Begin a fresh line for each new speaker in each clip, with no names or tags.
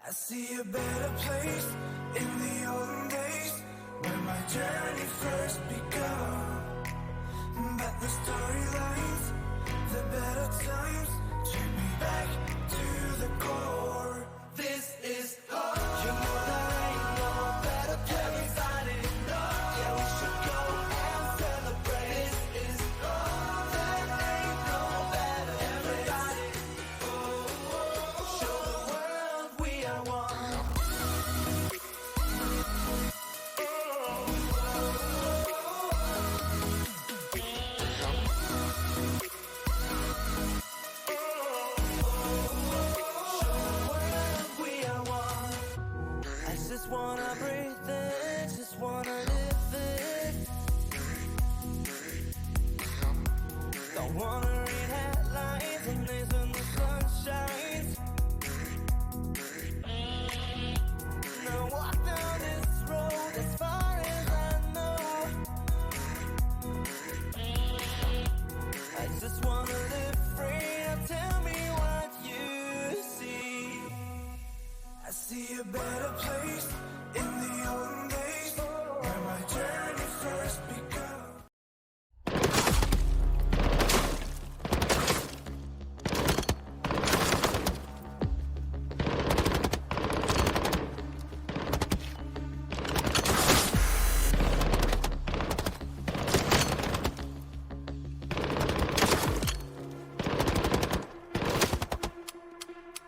I see a better place in the olden days when my journey first begun. But the storylines, the better times took me back to the core. This is home. You know there ain't no better place. Everybody knows. Yeah, we should go and celebrate. This is home. There ain't no better place. Everybody, show the world we are one. Just wanna breathe it, just wanna live it. Don't wanna read headlines and days when the sun shines. Now walk down this road as far as I know. I just wanna live free. Now tell me what you see. I see a better place in the olden days where my journey first began.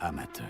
Amateur.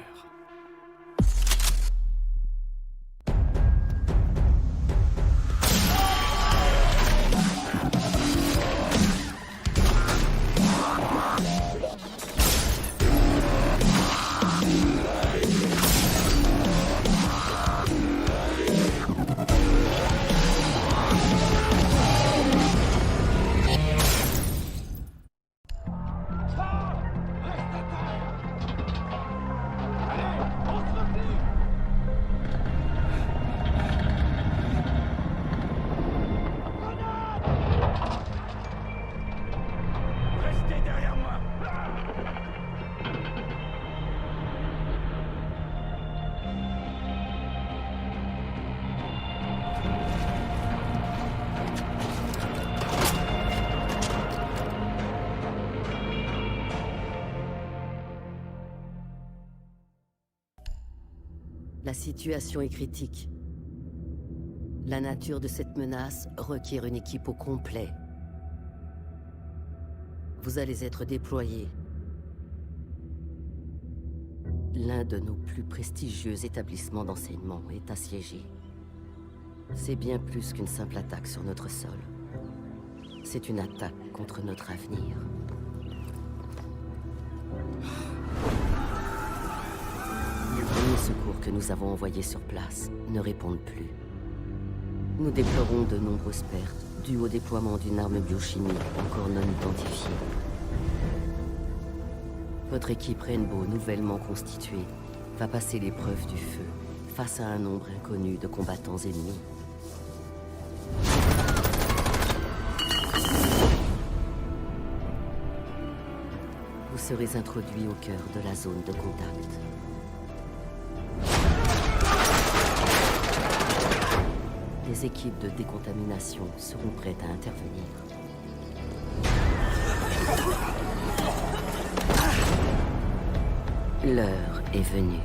La situation est critique. La nature de cette menace requiert une équipe au complet. Vous allez être déployés. L'un de nos plus prestigieux établissements d'enseignement est assiégé. C'est bien plus qu'une simple attaque sur notre sol. C'est une attaque contre notre avenir. Les premiers secours que nous avons envoyés sur place ne répondent plus. Nous déplorons de nombreuses pertes dues au déploiement d'une arme biochimique encore non identifiée. Votre équipe Rainbow, nouvellement constituée, va passer l'épreuve du feu face à un nombre inconnu de combattants ennemis. Vous serez introduit au cœur de la zone de contact. Les équipes de décontamination seront prêtes à intervenir. L'heure est venue.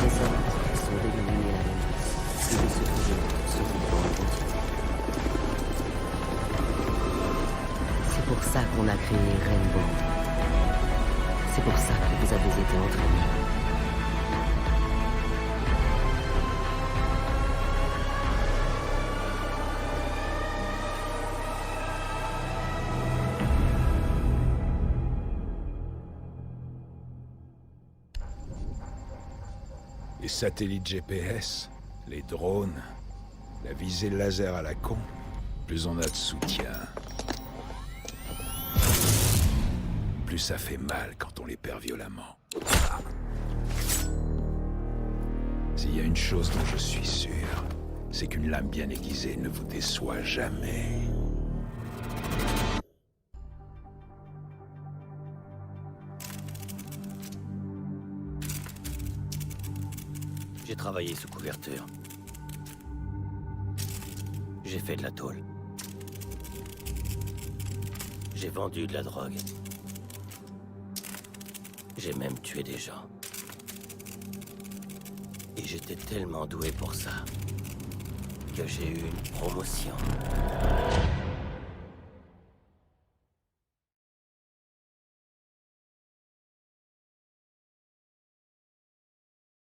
Les ordres sont d'éliminer la menace et de se trouver survivants en continu. C'est pour ça qu'on a créé Rainbow. C'est pour ça que vous avez été entraînés.
Les satellites GPS,
Les drones, la visée laser à la con, plus on a de soutien, plus ça fait mal quand on les perd violemment. S'il y a une chose dont je suis sûr, c'est qu'une lame bien aiguisée ne vous déçoit jamais.
J'ai travaillé sous couverture. J'ai fait de la tôle. J'ai vendu de la drogue. J'ai même tué des gens. Et j'étais tellement doué pour ça que j'ai eu une promotion.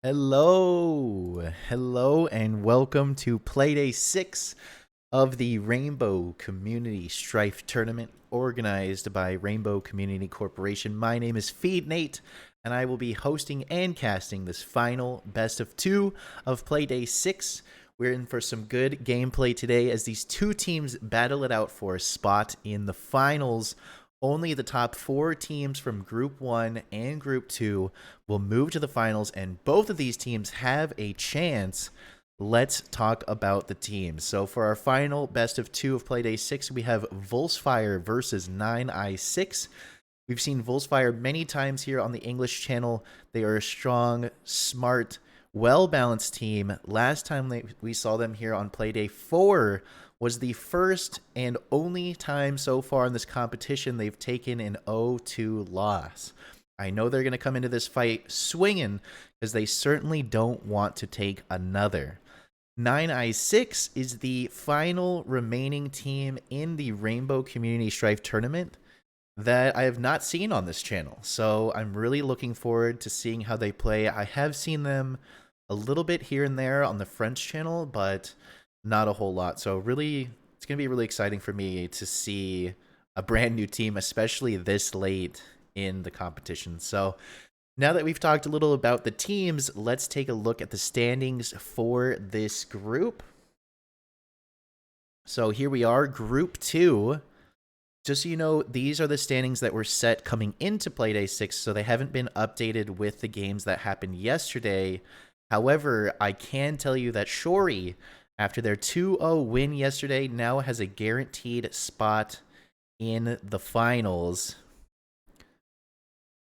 Hello, and welcome to Playday 6 of the Rainbow Community Strife Tournament organized by Rainbow Community Corporation. My name is Feed Nate, and I will be hosting and casting this final best of 2 of Playday 6. We're in for some good gameplay today as these two teams battle it out for a spot in the finals. Only the top 4 teams from Group 1 and Group 2 will move to the finals, and both of these teams have a chance. Let's talk about the teams. So for our final best of 2 of Playday 6, we have Volksfire versus 9i6. We've seen Volksfire many times here on the English channel. They are a strong, smart, well-balanced team. Last time we saw them here on Playday 4 was the first and only time so far in this competition they've taken an 0-2 loss. I know they're going to come into this fight swinging because they certainly don't want to take another. 9i6 is the final remaining team in the Rainbow Community Strife Tournament that I have not seen on this channel. So I'm really looking forward to seeing how they play. I have seen them a little bit here and there on the French channel, but not a whole lot. So really, it's going to be really exciting for me to see a brand new team, especially this late in the competition. So now that we've talked a little about the teams, let's take a look at the standings for this group. So here we are, Group 2. Just so you know, these are the standings that were set coming into Playday 6, so they haven't been updated with the games that happened yesterday. However, I can tell you that Shori, after their 2-0 win yesterday, now has a guaranteed spot in the finals.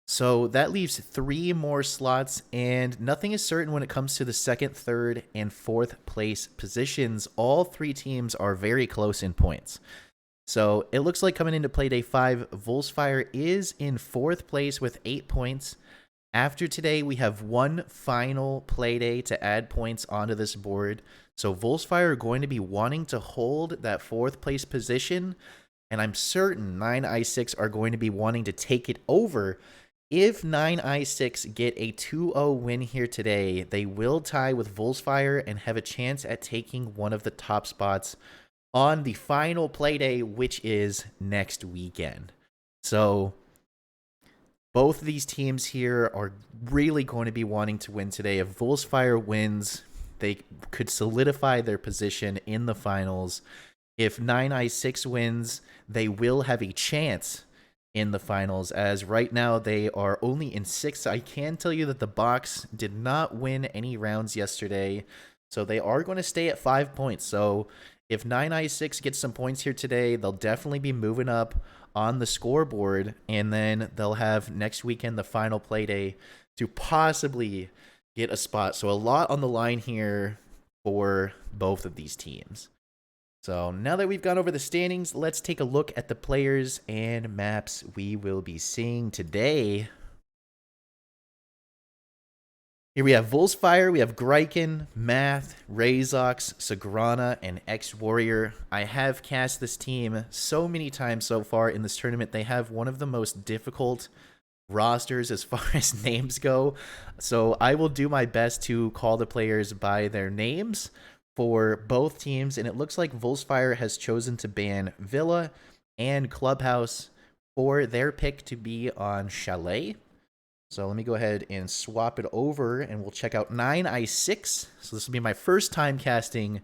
So that leaves 3 more slots, and nothing is certain when it comes to the 2nd, 3rd, and 4th place positions. All 3 teams are very close in points. So it looks like coming into Playday 5, Volksfire is in 4th place with 8 points. After today, we have one final Playday to add points onto this board. So Volksfire are going to be wanting to hold that 4th place position, and I'm certain 9i6 are going to be wanting to take it over. If 9i6 get a 2-0 win here today, they will tie with Volksfire and have a chance at taking one of the top spots on the final Playday, which is next weekend. So both of these teams here are really going to be wanting to win today. If Volksfire wins, they could solidify their position in the finals. If 9i6 wins, they will have a chance in the finals, as right now they are only in 6th. I can tell you that the box did not win any rounds yesterday, so they are going to stay at 5 points. So if 9i6 gets some points here today, they'll definitely be moving up on the scoreboard, and then they'll have next weekend the final Playday to possibly get a spot. So a lot on the line here for both of these teams. So now that we've gone over the standings, let's take a look at the players and maps we will be seeing today. Here we have Volksfire, we have Greiken, Math, Razox, Sagrana, and X-Warrior. I have cast this team so many times so far in this tournament. They have one of the most difficult rosters as far as names go. So I will do my best to call the players by their names for both teams. And it looks like Volksfire has chosen to ban Villa and Clubhouse for their pick to be on Chalet. So let me go ahead and swap it over, and we'll check out 9i6. So this will be my first time casting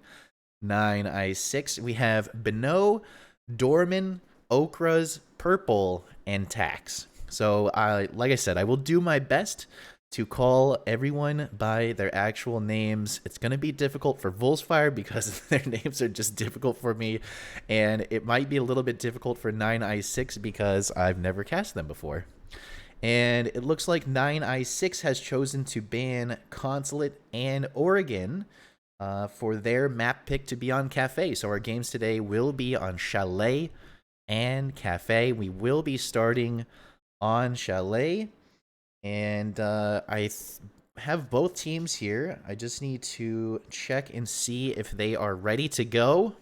9i6. We have Beno, Dorman, Okras, Purple, and Tax. So like I said, I will do my best to call everyone by their actual names. It's going to be difficult for Volksfire because their names are just difficult for me, and it might be a little bit difficult for 9i6 because I've never cast them before. And it looks like 9i6 has chosen to ban Consulate and Oregon for their map pick to be on Cafe. So our games today will be on Chalet and Cafe. We will be starting on Chalet. And I have both teams here. I just need to check and see if they are ready to go.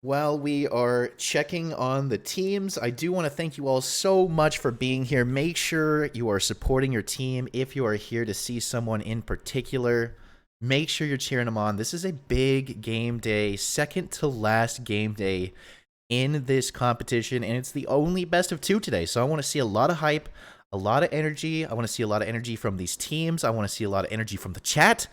While we are checking on the teams, I do want to thank you all so much for being here. Make sure you are supporting your team. If you are here to see someone in particular, make sure you're cheering them on. This is a big game day, second to last game day in this competition, and it's the only best of 2 today. So I want to see a lot of hype, a lot of energy. I want to see a lot of energy from these teams. I want to see a lot of energy from the chat.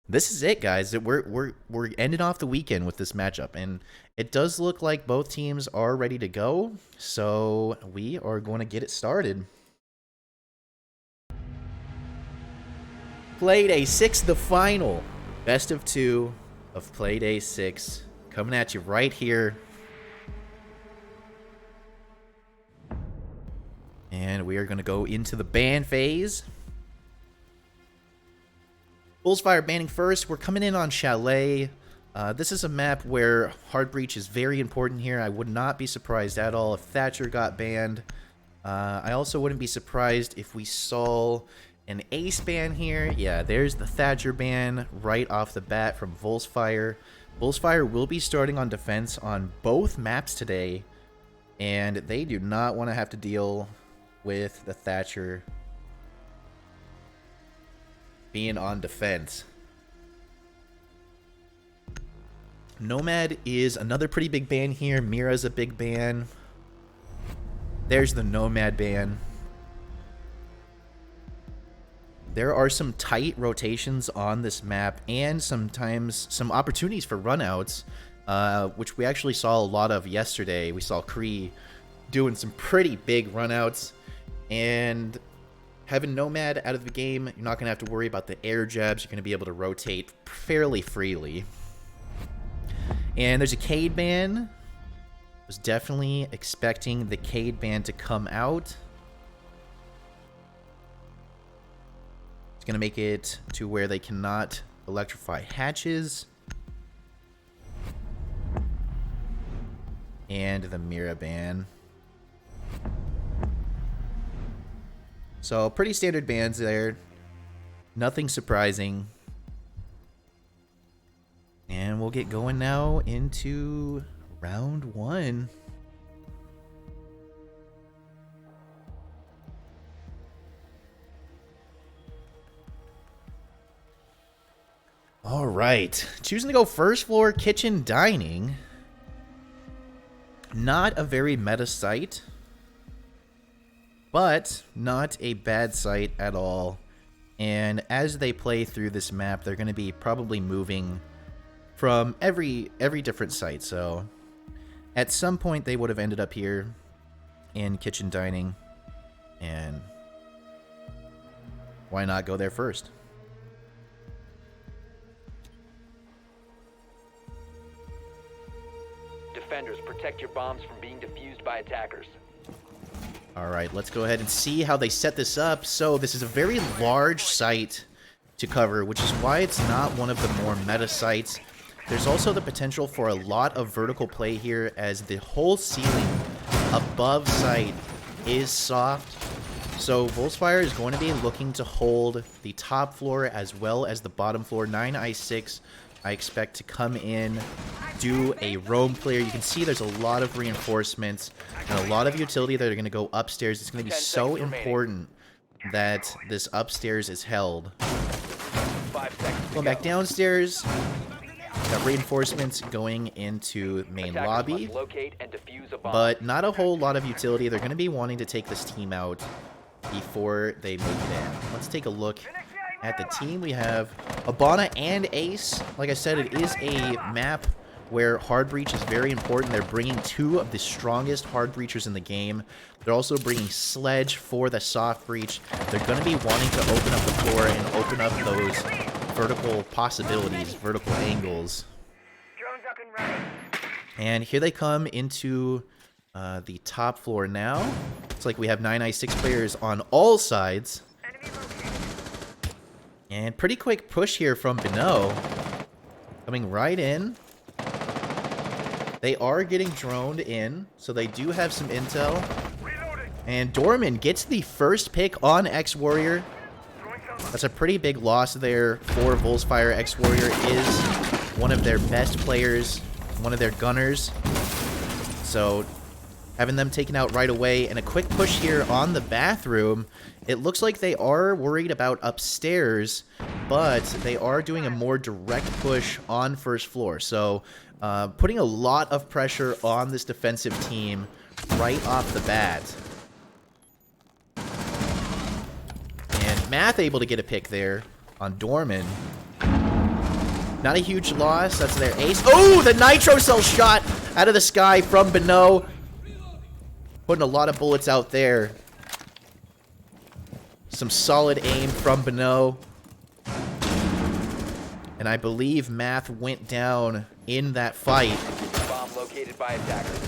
This is it, guys. We're ending off the weekend with this matchup, and it does look like both teams are ready to go. So we are going to get it started. Playday 6, the final best of 2 of Playday 6, coming at you right here. And we are going to go into the ban phase. Bullsfire banning first. We're coming in on Chalet. This is a map where Hard Breach is very important here. I would not be surprised at all if Thatcher got banned. I also wouldn't be surprised if we saw an Ace ban here. Yeah, there's the Thatcher ban right off the bat from Volksfire. Volksfire will be starting on defense on both maps today, and they do not want to have to deal with the Thatcher being on defense. Nomad is another pretty big ban here. Mira's a big ban. There's the Nomad ban. There are some tight rotations on this map, and sometimes some opportunities for runouts, which we actually saw a lot of yesterday. We saw Kree doing some pretty big runouts, and having Nomad out of the game, you're not going to have to worry about the air jabs. You're going to be able to rotate fairly freely. And there's a Cade ban. Was definitely expecting the Cade ban to come out. It's going to make it to where they cannot electrify hatches. And the Mira ban. So pretty standard bans there. Nothing surprising. And we'll get going now into round 1. All right. Choosing to go first floor kitchen dining. Not a very meta site, but not a bad site at all. And as they play through this map, they're going to be probably moving from every different site. So at some point they would have ended up here in kitchen dining, and why not go there first?
Defenders, protect your bombs from being defused by attackers.
All right, let's go ahead and see how they set this up. So this is a very large site to cover, which is why it's not one of the more meta sites. There's also the potential for a lot of vertical play here, as the whole ceiling above site is soft. So Volksfire is going to be looking to hold the top floor as well as the bottom floor. 9i6, I expect to come in, do a roam clear. You can see there's a lot of reinforcements and a lot of utility that are going to go upstairs. It's going to be so important that this upstairs is held.
5 seconds.
Going back downstairs. Got reinforcements going into main
Attackers
lobby,
must locate and defuse a bomb.
but not a whole lot of utility. They're going to be wanting to take this team out before they make it in. Let's take a look at the team. We have Abana and Ace. Like I said, it is a map where hard breach is very important. They're bringing two of the strongest hard breachers in the game. They're also bringing Sledge for the soft breach. They're going to be wanting to open up the floor and open up those vertical possibilities, vertical angles.
Drones up and running.
And here they come into the top floor now. Looks like we have 9i6 players on all sides.
Enemy located.
And pretty quick push here from Beno. Coming right in. They are getting droned in, so they do have some intel.
Reloading.
And Dorman gets the first pick on X-Warrior.
Throwing some.
That's a pretty big loss there for Volksfire. X-Warrior is one of their best players, one of their gunners. So having them taken out right away, and a quick push here on the bathroom. It looks like they are worried about upstairs, but they are doing a more direct push on first floor. So putting a lot of pressure on this defensive team right off the bat. And Math able to get a pick there on Dorman. Not a huge loss. That's their ace. Oh, the nitro cell shot out of the sky from Beno. Putting a lot of bullets out there. Some solid aim from Beno. And I believe Math went down in that fight.
Bomb located by attackers.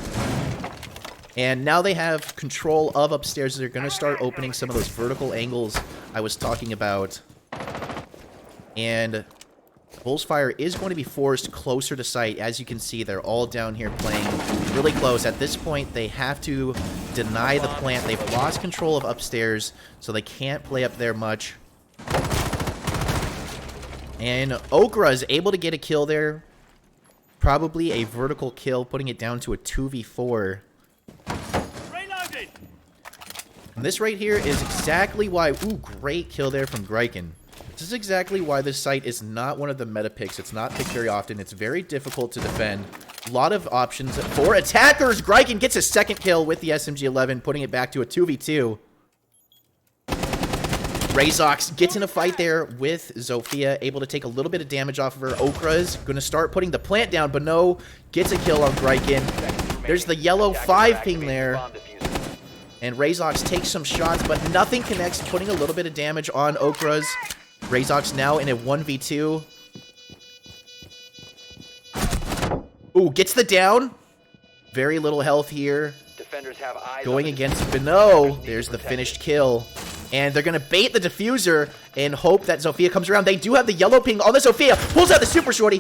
And now they have control of upstairs. They're going to start opening some of those vertical angles I was talking about. And Volksfire is going to be forced closer to site. As you can see, they're all down here playing really close. At this point, they have to deny the plant. They've lost control of upstairs, so they can't play up there much. And Okra is able to get a kill there. Probably a vertical kill, putting it down to a 2v4.
Reloading.
And this right here is exactly why... Ooh, great kill there from Greiken. This is exactly why this site is not one of the meta picks. It's not picked very often. It's very difficult to defend. A lot of options for attackers. Greiken gets a second kill with the SMG-11, putting it back to a 2v2. Razox gets in a fight there with Zofia, able to take a little bit of damage off of her. Okra's going to start putting the plant down, but no, gets a kill on Greiken. There's the yellow 5 ping there. And Razox takes some shots, but nothing connects, putting a little bit of damage on Okra's. Razox now in a 1v2. Ooh, gets the down. Very little health here.
Defenders have eyes
Going
on the
against
diffuser.
Beno.
Attackers need
There's
to
the
protect
finished
it.
kill. And they're going to bait the diffuser and hope that Zofia comes around. They do have the yellow ping on the Zofia. Pulls out the super shorty.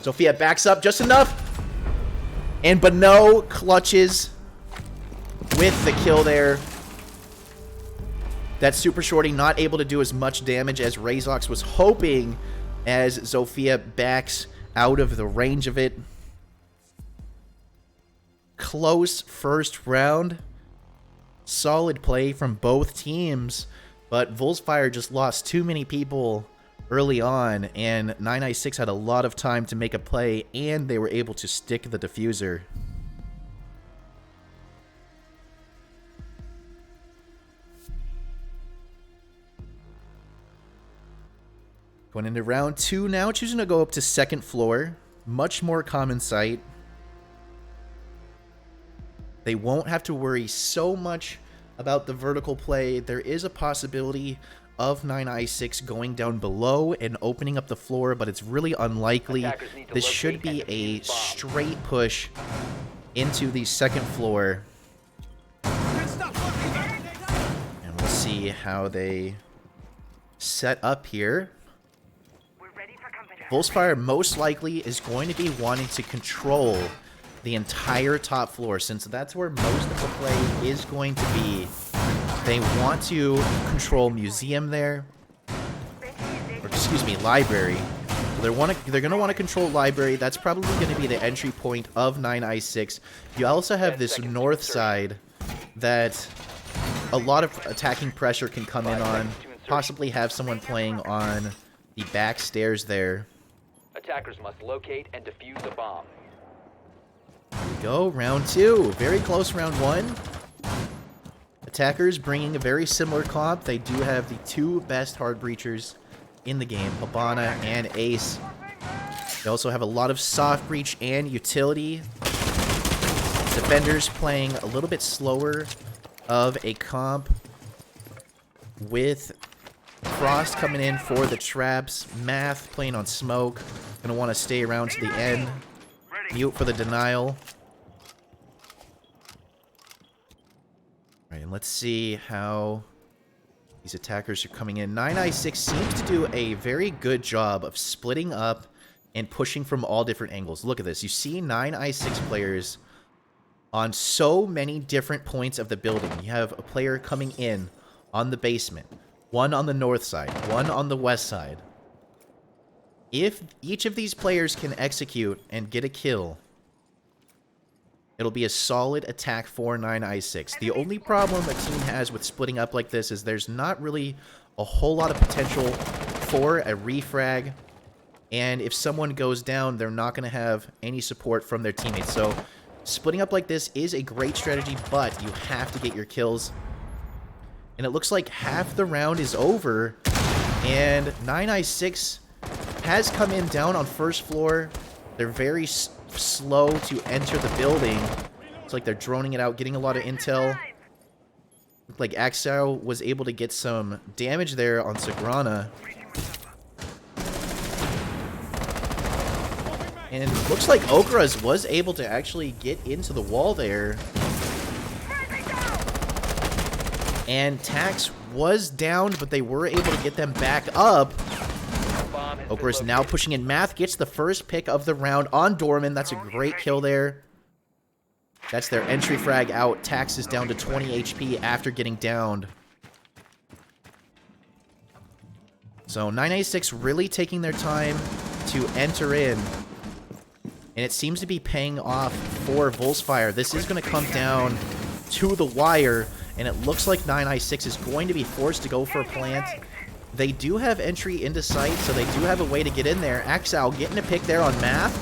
Zofia backs up just enough. And Beno clutches with the kill there. That super shorty not able to do as much damage as Razox was hoping, as Zofia backs out of the range of it. Close first round. Solid play from both teams, but Volksfire just lost too many people early on, and 9i6 had a lot of time to make a play, and they were able to stick the diffuser. Going into round 2 now, choosing to go up to second floor. Much more common sight. They won't have to worry so much about the vertical play. There is a possibility of 9i6 going down below and opening up the floor, but it's really unlikely. This should be a straight push into the second floor. And we'll see how they set up here.
We're ready for company.
Volksfire most likely is going to be wanting to control the entire top floor, since that's where most of the play is going to be. They want to control museum there, or excuse me, library. They're going to want to control library. That's probably going to be the entry point of 9i6. You also have this north side that a lot of attacking pressure can come in on. Possibly have someone playing on the back stairs there.
Attackers must locate and defuse a bomb.
Here we go, round 2. Very close round 1. Attackers bringing a very similar comp. They do have the 2 best hard breachers in the game, Habana and Ace. They also have a lot of soft breach and utility. Defenders playing a little bit slower of a comp with Frost coming in for the traps. Math playing on smoke. Gonna want to stay around to the end. Mute for the denial. Alright, and let's see how these attackers are coming in. 9i6 seems to do a very good job of splitting up and pushing from all different angles. Look at this. You see 9i6 players on so many different points of the building. You have a player coming in on the basement, one on the north side, one on the west side. If each of these players can execute and get a kill, it'll be a solid attack for 9i6. The only problem a team has with splitting up like this is there's not really a whole lot of potential for a refrag. And if someone goes down, they're not going to have any support from their teammates. So splitting up like this is a great strategy, but you have to get your kills. And it looks like half the round is over. And 9i6 has come in down on first floor. They're very slow to enter the building. It's like they're droning it out, getting a lot of intel. Looked like Axel was able to get some damage there on Sagrana. And it looks like Okras was able to actually get into the wall there. And Tax was down, but they were able to get them back up. Okras now pushing in. Math gets the first pick of the round on Dorman. That's a great kill there. That's their entry frag out. Tax is down to 20 HP after getting downed. So 986 really taking their time to enter in. And it seems to be paying off for Volksfire. This is going to come down to the wire. And it looks like 9i6 is going to be forced to go for a plant. They do have entry into sight, so they do have a way to get in there. Axel getting a pick there on Math.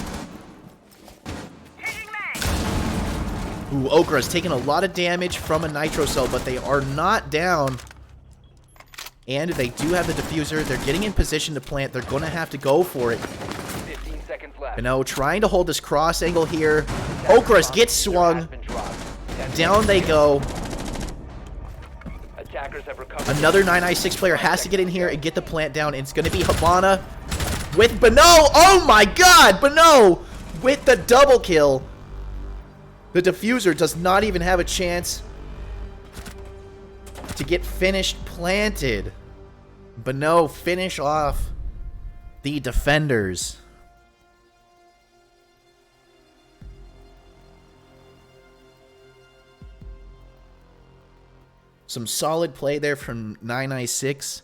Ooh, Okra's taking a lot of damage from a Nitro Cell, but they are not down. And they do have the diffuser. They're getting in position to plant. They're going to have to go for it.
15 seconds left.
Beno trying to hold this cross angle here. Okras gets swung. Down they go.
Attackers have recovered.
Another 9i6 player has to get in here and get the plant down. And it's going to be Habana with Beno. Oh my god! Beno with the double kill. The diffuser does not even have a chance to get finished planted. Beno finish off the defenders. Some solid play there from 9i6.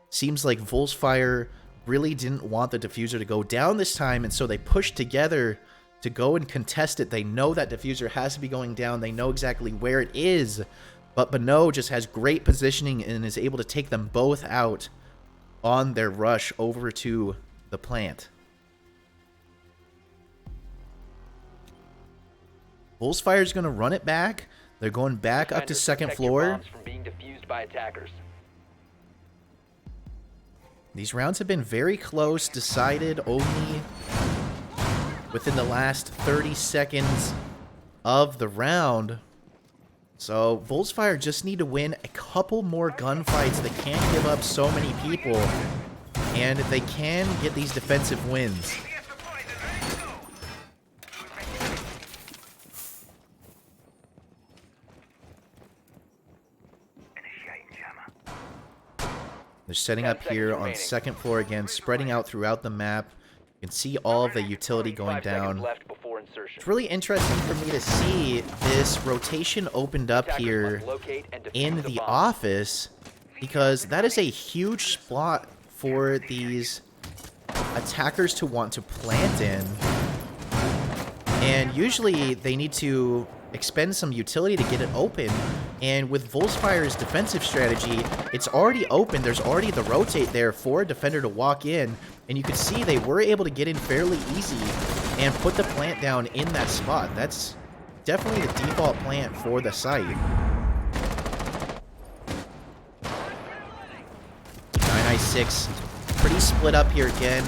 Seems like Volksfire really didn't want the diffuser to go down this time, and so they pushed together to go and contest it. They know that diffuser has to be going down. They know exactly where it is. But Beno just has great positioning and is able to take them both out on their rush over to the plant. Volksfire is going to run it back. They're going back up to second floor.
From being defused by attackers.
These rounds have been very close, decided only within the last 30 seconds of the round. So Volksfire just need to win a couple more gunfights. They can't give up so many people, and they can get these defensive wins. They're setting up here on second floor again, spreading out throughout the map. You can see all of the utility going down. It's really interesting for me to see this rotation opened up here in the office, because that is a huge spot for these attackers to want to plant in. And usually they need to expend some utility to get it open. And with Volksfire's defensive strategy, it's already open. There's already the rotate there for a defender to walk in And you could see they were able to get in fairly easy and put the plant down in that spot. That's definitely the default plant for the site. 996, pretty split up here again.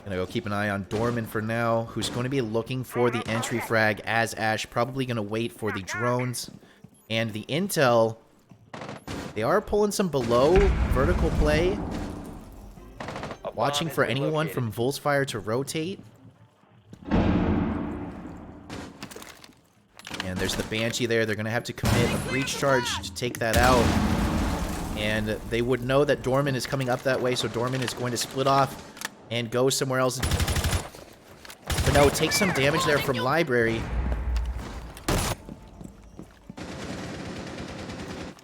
Gonna go keep an eye on Dorman for now, who's going to be looking for the entry frag as Ash. Probably gonna wait for the drones and the intel. They are pulling some below vertical play. Watching for anyone from Volksfire to rotate. And there's the Banshee there. They're going to have to commit a breach charge to take that out. And they would know that Dorman is coming up that way, so Dorman is going to split off and go somewhere else. But no, take some damage there from Library.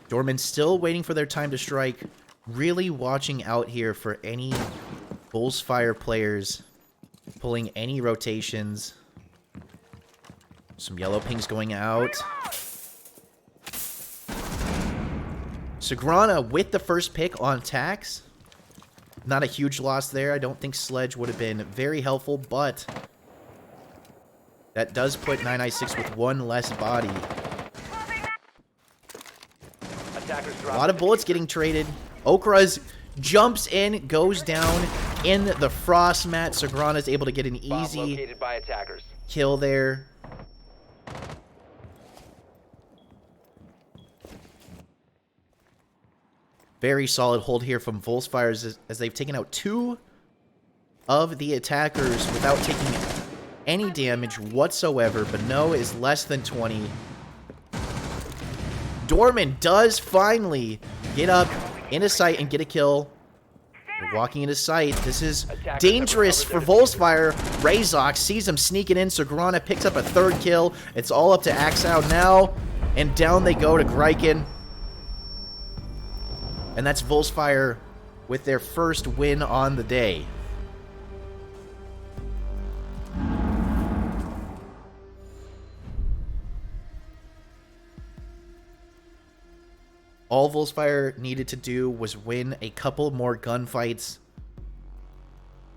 Dorman still waiting for their time to strike. Really watching out here for any Bullsfire players pulling any rotations. Some yellow pings going out. Sagrana with the first pick on tax. Not a huge loss there. I don't think Sledge would have been very helpful, but that does put 996 with one less body. A lot of bullets getting traded. Okras jumps in, goes down in the frost mat. Sagrana is able to get an easy kill there. Very solid hold here from Volksfire as they've taken out 2 of the attackers without taking any damage whatsoever. But no is less than 20. Dorman does finally get up into sight and get a kill. They're walking into sight. This is dangerous for Volksfire. Razok sees him sneaking in. Sagrana picks up a 3rd kill. It's all up to Axow now. And down they go to Greiken. And that's Volksfire with their first win on the day. All Volksfire needed to do was win a couple more gunfights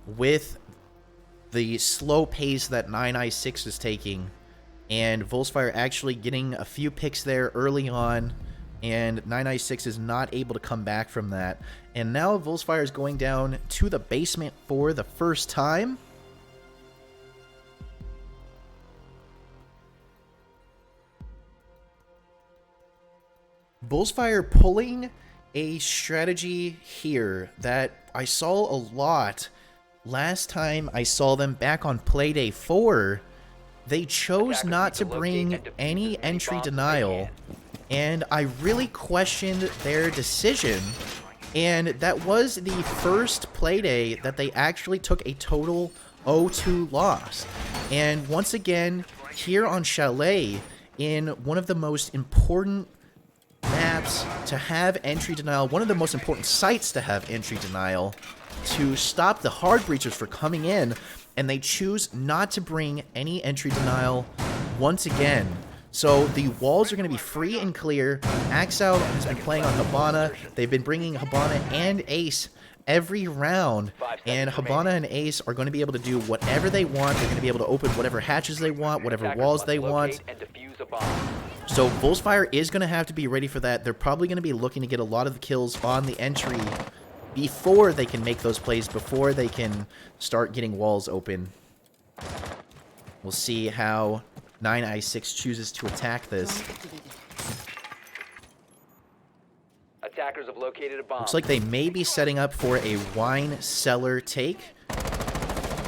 with the slow pace that 996 is taking. And Volksfire actually getting a few picks there early on. And 996 is not able to come back from that. And now Volksfire is going down to the basement for the first time. Bullsfire pulling a strategy here that I saw a lot last time I saw them back on Playday 4. They chose not to bring any entry denial, and I really questioned their decision. And that was the first Playday that they actually took a total 0-2 loss. And once again, here on Chalet, in one of the most important maps to have entry denial, one of the most important sites to have entry denial, to stop the hard breachers from coming in, and they choose not to bring any entry denial once again. So the walls are going to be free and clear. Axow has been playing on Hibana. They've been bringing Hibana and Ace every round, and Hibana and Ace are going to be able to do whatever they want. They're going to be able to open whatever hatches they want, whatever walls they want. So Volksfire is going to have to be ready for that. They're probably going to be looking to get a lot of the kills on the entry before they can make those plays, before they can start getting walls open. We'll see how 996 chooses to attack this.
Attackers have located a bomb.
Looks like they may be setting up for a wine cellar take,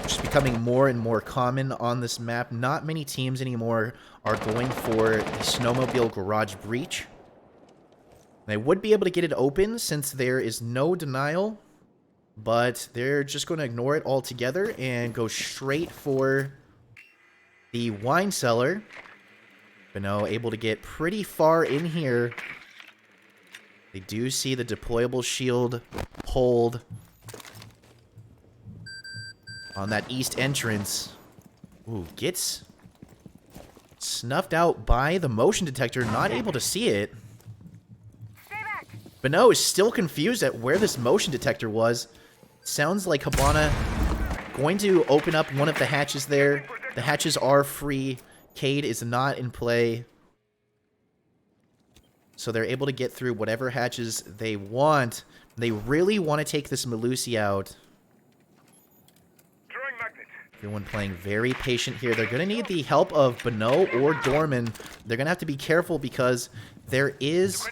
which is becoming more and more common on this map. Not many teams anymore are going for the snowmobile garage breach. They would be able to get it open since there is no denial, but they're just going to ignore it altogether and go straight for the wine cellar. But no, able to get pretty far in here. They do see the deployable shield hold on that east entrance. Ooh, gets snuffed out by the motion detector, not able to see it. But no, is still confused at where this motion detector was. Sounds like Hibana going to open up one of the hatches there. The hatches are free. Cade is not in play. So they're able to get through whatever hatches they want. They really want to take this Melusi out. Everyone playing very patient here. They're going to need the help of Bano or Dorman. They're going to have to be careful because there is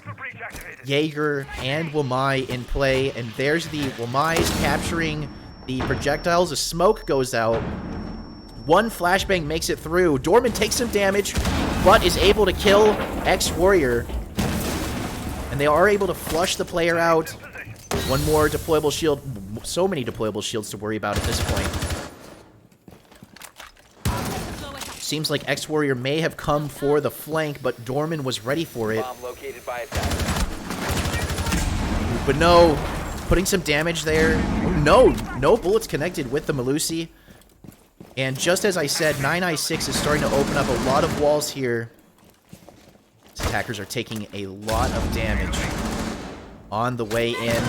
Jaeger and Wamai in play. And there's the Wamai's capturing the projectiles. A smoke goes out. One flashbang makes it through. Dorman takes some damage, but is able to kill X-Warrior. And they are able to flush the player out. One more deployable shield. So many deployable shields to worry about at this point. Seems like X-Warrior may have come for the flank, but Dorman was ready for it.
Bomb located by attackers.
But no, putting some damage there. Oh, no bullets connected with the Melusi. And just as I said, 9i6 is starting to open up a lot of walls here. These attackers are taking a lot of damage on the way in.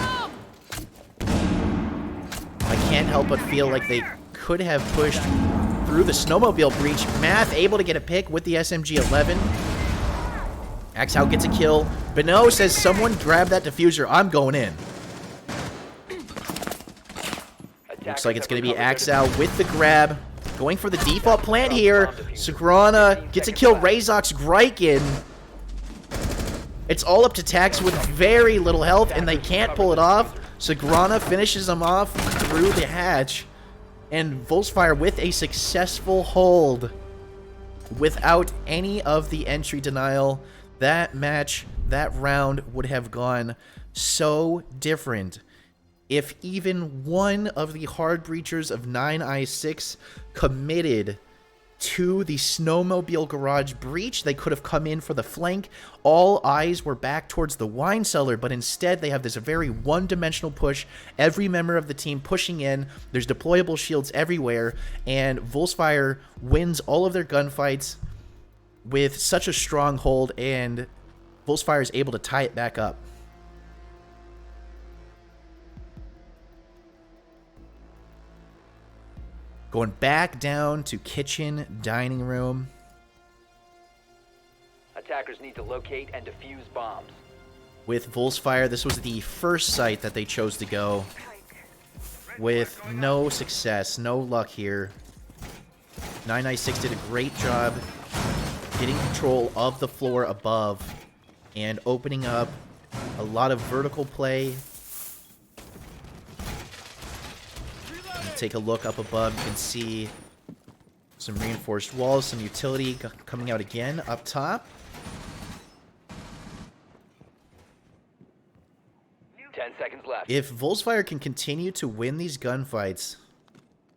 I can't help but feel like they could have pushed through the snowmobile breach. Math able to get a pick with the SMG-11. Axow gets a kill. Beno says, someone grab that diffuser. I'm going in. Looks like it's going to be Axow with the grab. Going for the default plant here. Sagrana gets a kill. Razox Greiken. It's all up to Tax with very little health, and they can't pull it off. Sagrana finishes them off through the hatch. And Volksfire with a successful hold. Without any of the entry denial, that match, that round would have gone so different. If even one of the hard breachers of 9i6 committed to the snowmobile garage breach, they could have come in for the flank. All eyes were back towards the wine cellar, but instead they have this very one-dimensional push. Every member of the team pushing in. There's deployable shields everywhere, and Volksfire wins all of their gunfights with such a strong hold, and Volksfire is able to tie it back up. Going back down to kitchen, dining room.
Attackers need to locate and defuse bombs.
With Volksfire, this was the first site that they chose to go. With no success, no luck here. 9i6 did a great job getting control of the floor above and opening up a lot of vertical play. Take a look up above, you can see some reinforced walls, some utility coming out again up top.
10 seconds left.
If Volksfire can continue to win these gunfights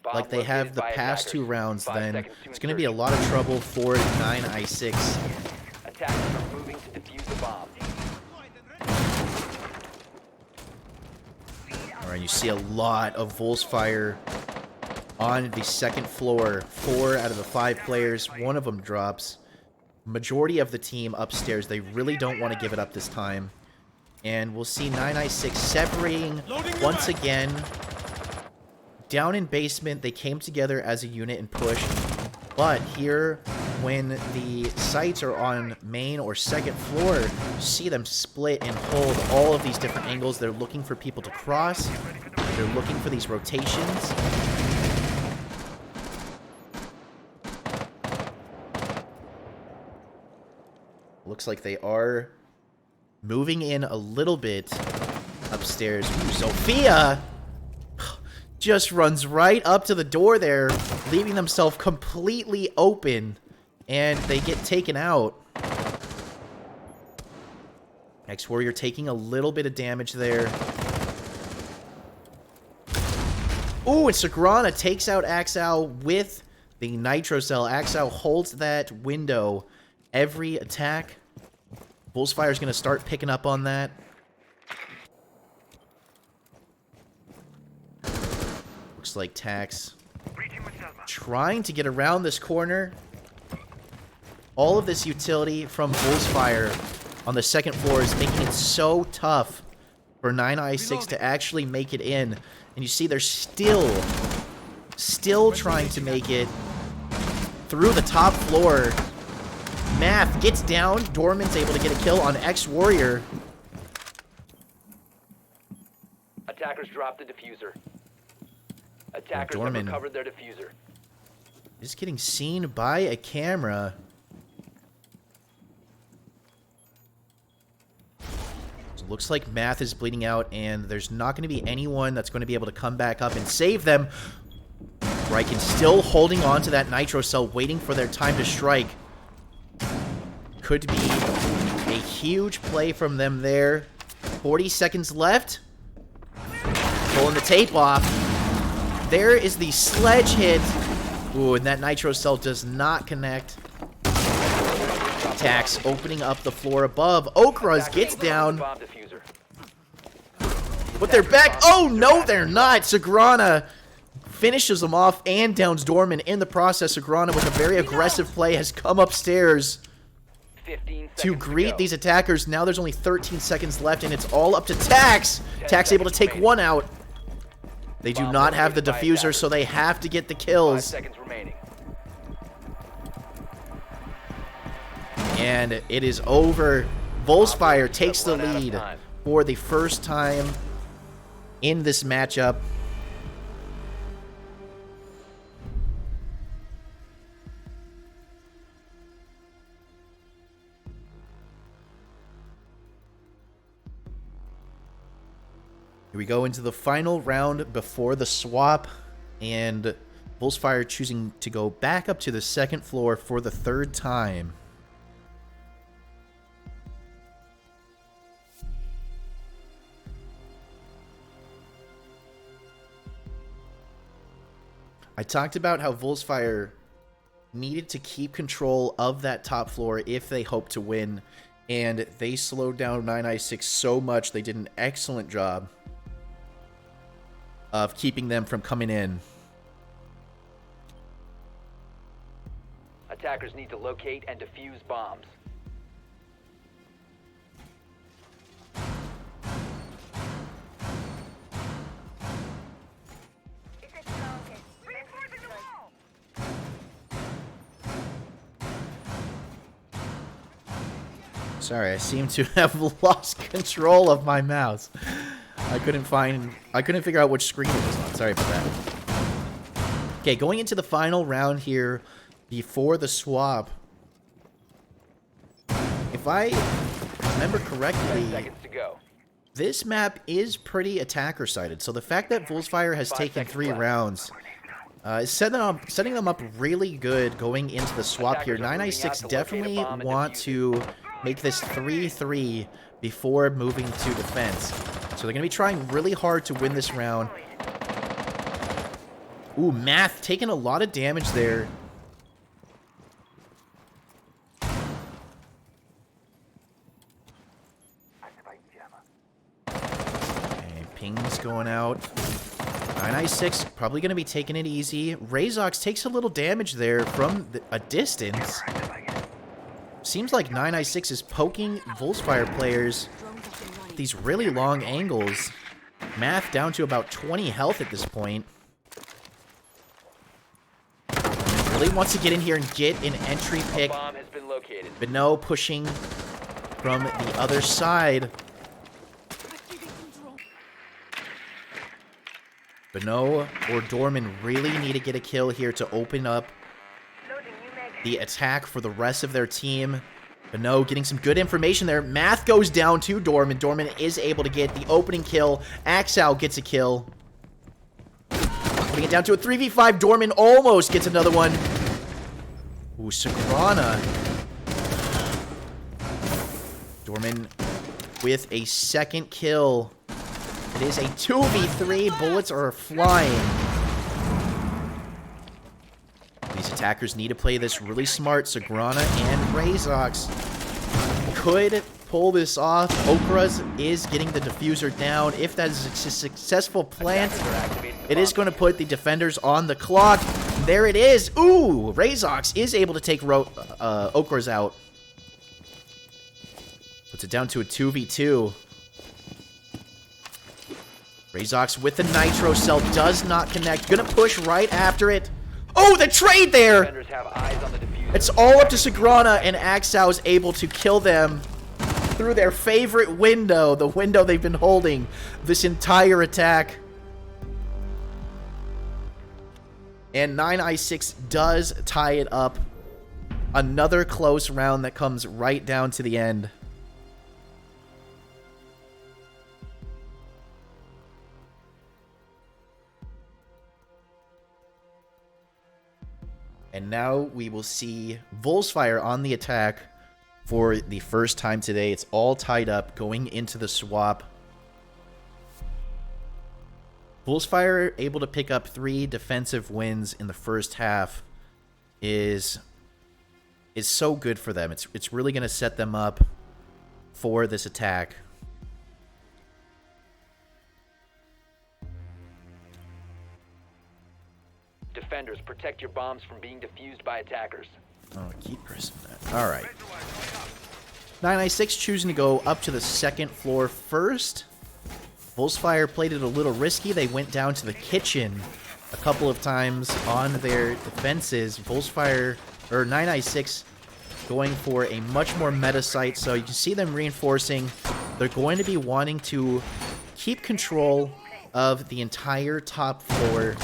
Bomb
like they have
located
the
by
past
attackers.
two rounds,
5
then
seconds to
it's going to be a lot of trouble for 9i6.
Attackers are moving to defuse the bomb.
Alright, you see a lot of Volksfire on the second floor. 4 out of the 5 players, one of them drops. Majority of the team upstairs, they really don't want to give it up this time. And we'll see 9i6 separating once again. Down in basement, they came together as a unit and pushed. But here, when the sites are on main or second floor, you see them split and hold all of these different angles. They're looking for people to cross. They're looking for these rotations. Looks like they are moving in a little bit upstairs. Ooh, Sophia just runs right up to the door there, leaving themselves completely open, and they get taken out. X-Warrior taking a little bit of damage there. Ooh, and Sagrana takes out Axow with the Nitro Cell. Axow holds that window every attack. Volksfire is going to start picking up on that. Looks like Tax trying to get around this corner. All of this utility from Volksfire on the second floor is making it so tough for 9i6 to actually make it in. And And you see they're still trying to make it through the top floor. Math gets down. Dorman's able to get a kill on X-Warrior.
Attackers dropped the diffuser. Attackers have
Dorman
recovered their diffuser.
is getting seen by a camera. So looks like Math is bleeding out, and there's not going to be anyone that's going to be able to come back up and save them. Riken still holding on to that nitro cell, waiting for their time to strike. Could be a huge play from them there. 40 seconds left. Pulling the tape off. There is the sledge hit. Ooh, and that nitro cell does not connect. Tax opening up the floor above. Okras gets down. But they're back. Oh, no, they're not. Sagrana finishes them off and downs Dorman. In the process, Sagrana with a very aggressive play has come upstairs to greet these attackers. Now there's only 13 seconds left, and it's all up to Tax. Tax able to take one out. They do not have the diffuser, so they have to get the kills.
5 seconds remaining.
And it is over. Volksfire takes the lead for the first time in this matchup. Here we go into the final round before the swap, and Volksfire choosing to go back up to the second floor for the third time. I talked about how Volksfire needed to keep control of that top floor if they hope to win, and they slowed down 9i6 so much. They did an excellent job of keeping them from coming in.
Attackers need to locate and defuse bombs.
Sorry, I seem to have lost control of my mouse. I couldn't figure out which screen it was on. Sorry about that. Okay, going into the final round here before the swap. If I remember correctly,
10 seconds to go.
this map is pretty attacker-sided. So the fact that Volksfire has taken 3 rounds is setting them up really good going into the swap here. 9i6 definitely want to make this 3-3 before moving to defense. So they're going to be trying really hard to win this round. Ooh, Math taking a lot of damage there. Okay, ping's going out. 9i6 probably going to be taking it easy. Razox takes a little damage there from a distance. Seems like 9i6 is poking Volksfire players with these really long angles. Math down to about 20 health at this point. Really wants to get in here and get an entry pick.
Bomb has been located.
But no, pushing from the other side. Beno or Dorman really need to get a kill here to open up the attack for the rest of their team. Beno getting some good information there. Math goes down to Dorman. Dorman is able to get the opening kill. Axel gets a kill. Putting it down to a 3v5. Dorman almost gets another one. Ooh, Sagrana. Dorman with a second kill. It is a 2v3. Bullets are flying. These attackers need to play this really smart. Sagrana and Razox could pull this off. Okras is getting the diffuser down. If that is a successful plant, it is going to put the defenders on the clock. There it is. Ooh, Razox is able to take Okras out. Puts it down to a 2v2. Rezox with the nitro cell does not connect. Gonna push right after it. Oh, the trade there!
Defenders have eyes on the diffuser.
It's all up to Sagrana, and Axao is able to kill them through their favorite window, the window they've been holding this entire attack. And 9i6 does tie it up. Another close round that comes right down to the end. And now we will see Volksfire on the attack for the first time today. It's all tied up going into the swap. Volksfire able to pick up 3 defensive wins in the first half is so good for them. It's really going to set them up for this attack.
Defenders, protect your bombs from being defused by attackers.
Oh, keep pressing that. All right. 9i6 choosing to go up to the second floor first. Volksfire played it a little risky. They went down to the kitchen a couple of times on their defenses. Volksfire, or 9i6, going for a much more meta site. So you can see them reinforcing. They're going to be wanting to keep control of the entire top floor.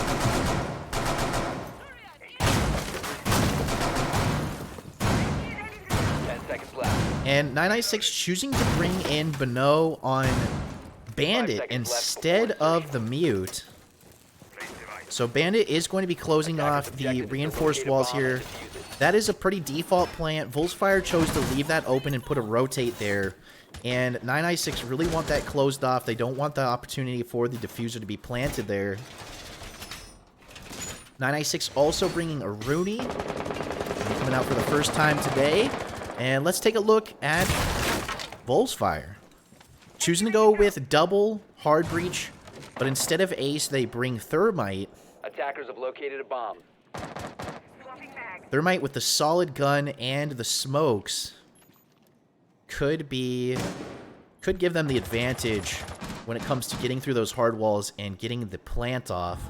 And 9i6 choosing to bring in Bano on Bandit instead of the Mute. So Bandit is going to be closing off the reinforced walls here. That is a pretty default plan. Volksfire chose to leave that open and put a rotate there. And 9i6 really want that closed off. They don't want the opportunity for the diffuser to be planted there. 9i6 also bringing a Rooney. Coming out for the first time today. And let's take a look at Volksfire. Choosing to go with double hard breach, but instead of ace, they bring thermite.
Attackers have located a bomb.
Thermite with the solid gun and the smokes could give them the advantage when it comes to getting through those hard walls and getting the plant off.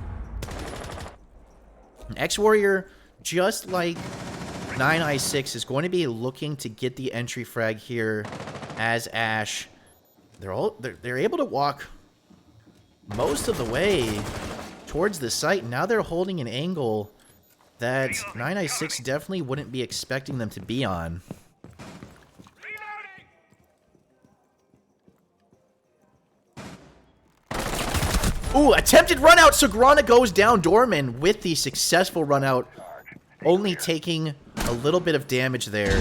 X-Warrior, just like 9i6, is going to be looking to get the entry frag here as Ash. They're able to walk most of the way towards the site. Now they're holding an angle that 9i6 definitely wouldn't be expecting them to be on. Ooh, attempted run out. Sagrana goes down. Dorman with the successful run out, only taking a little bit of damage there.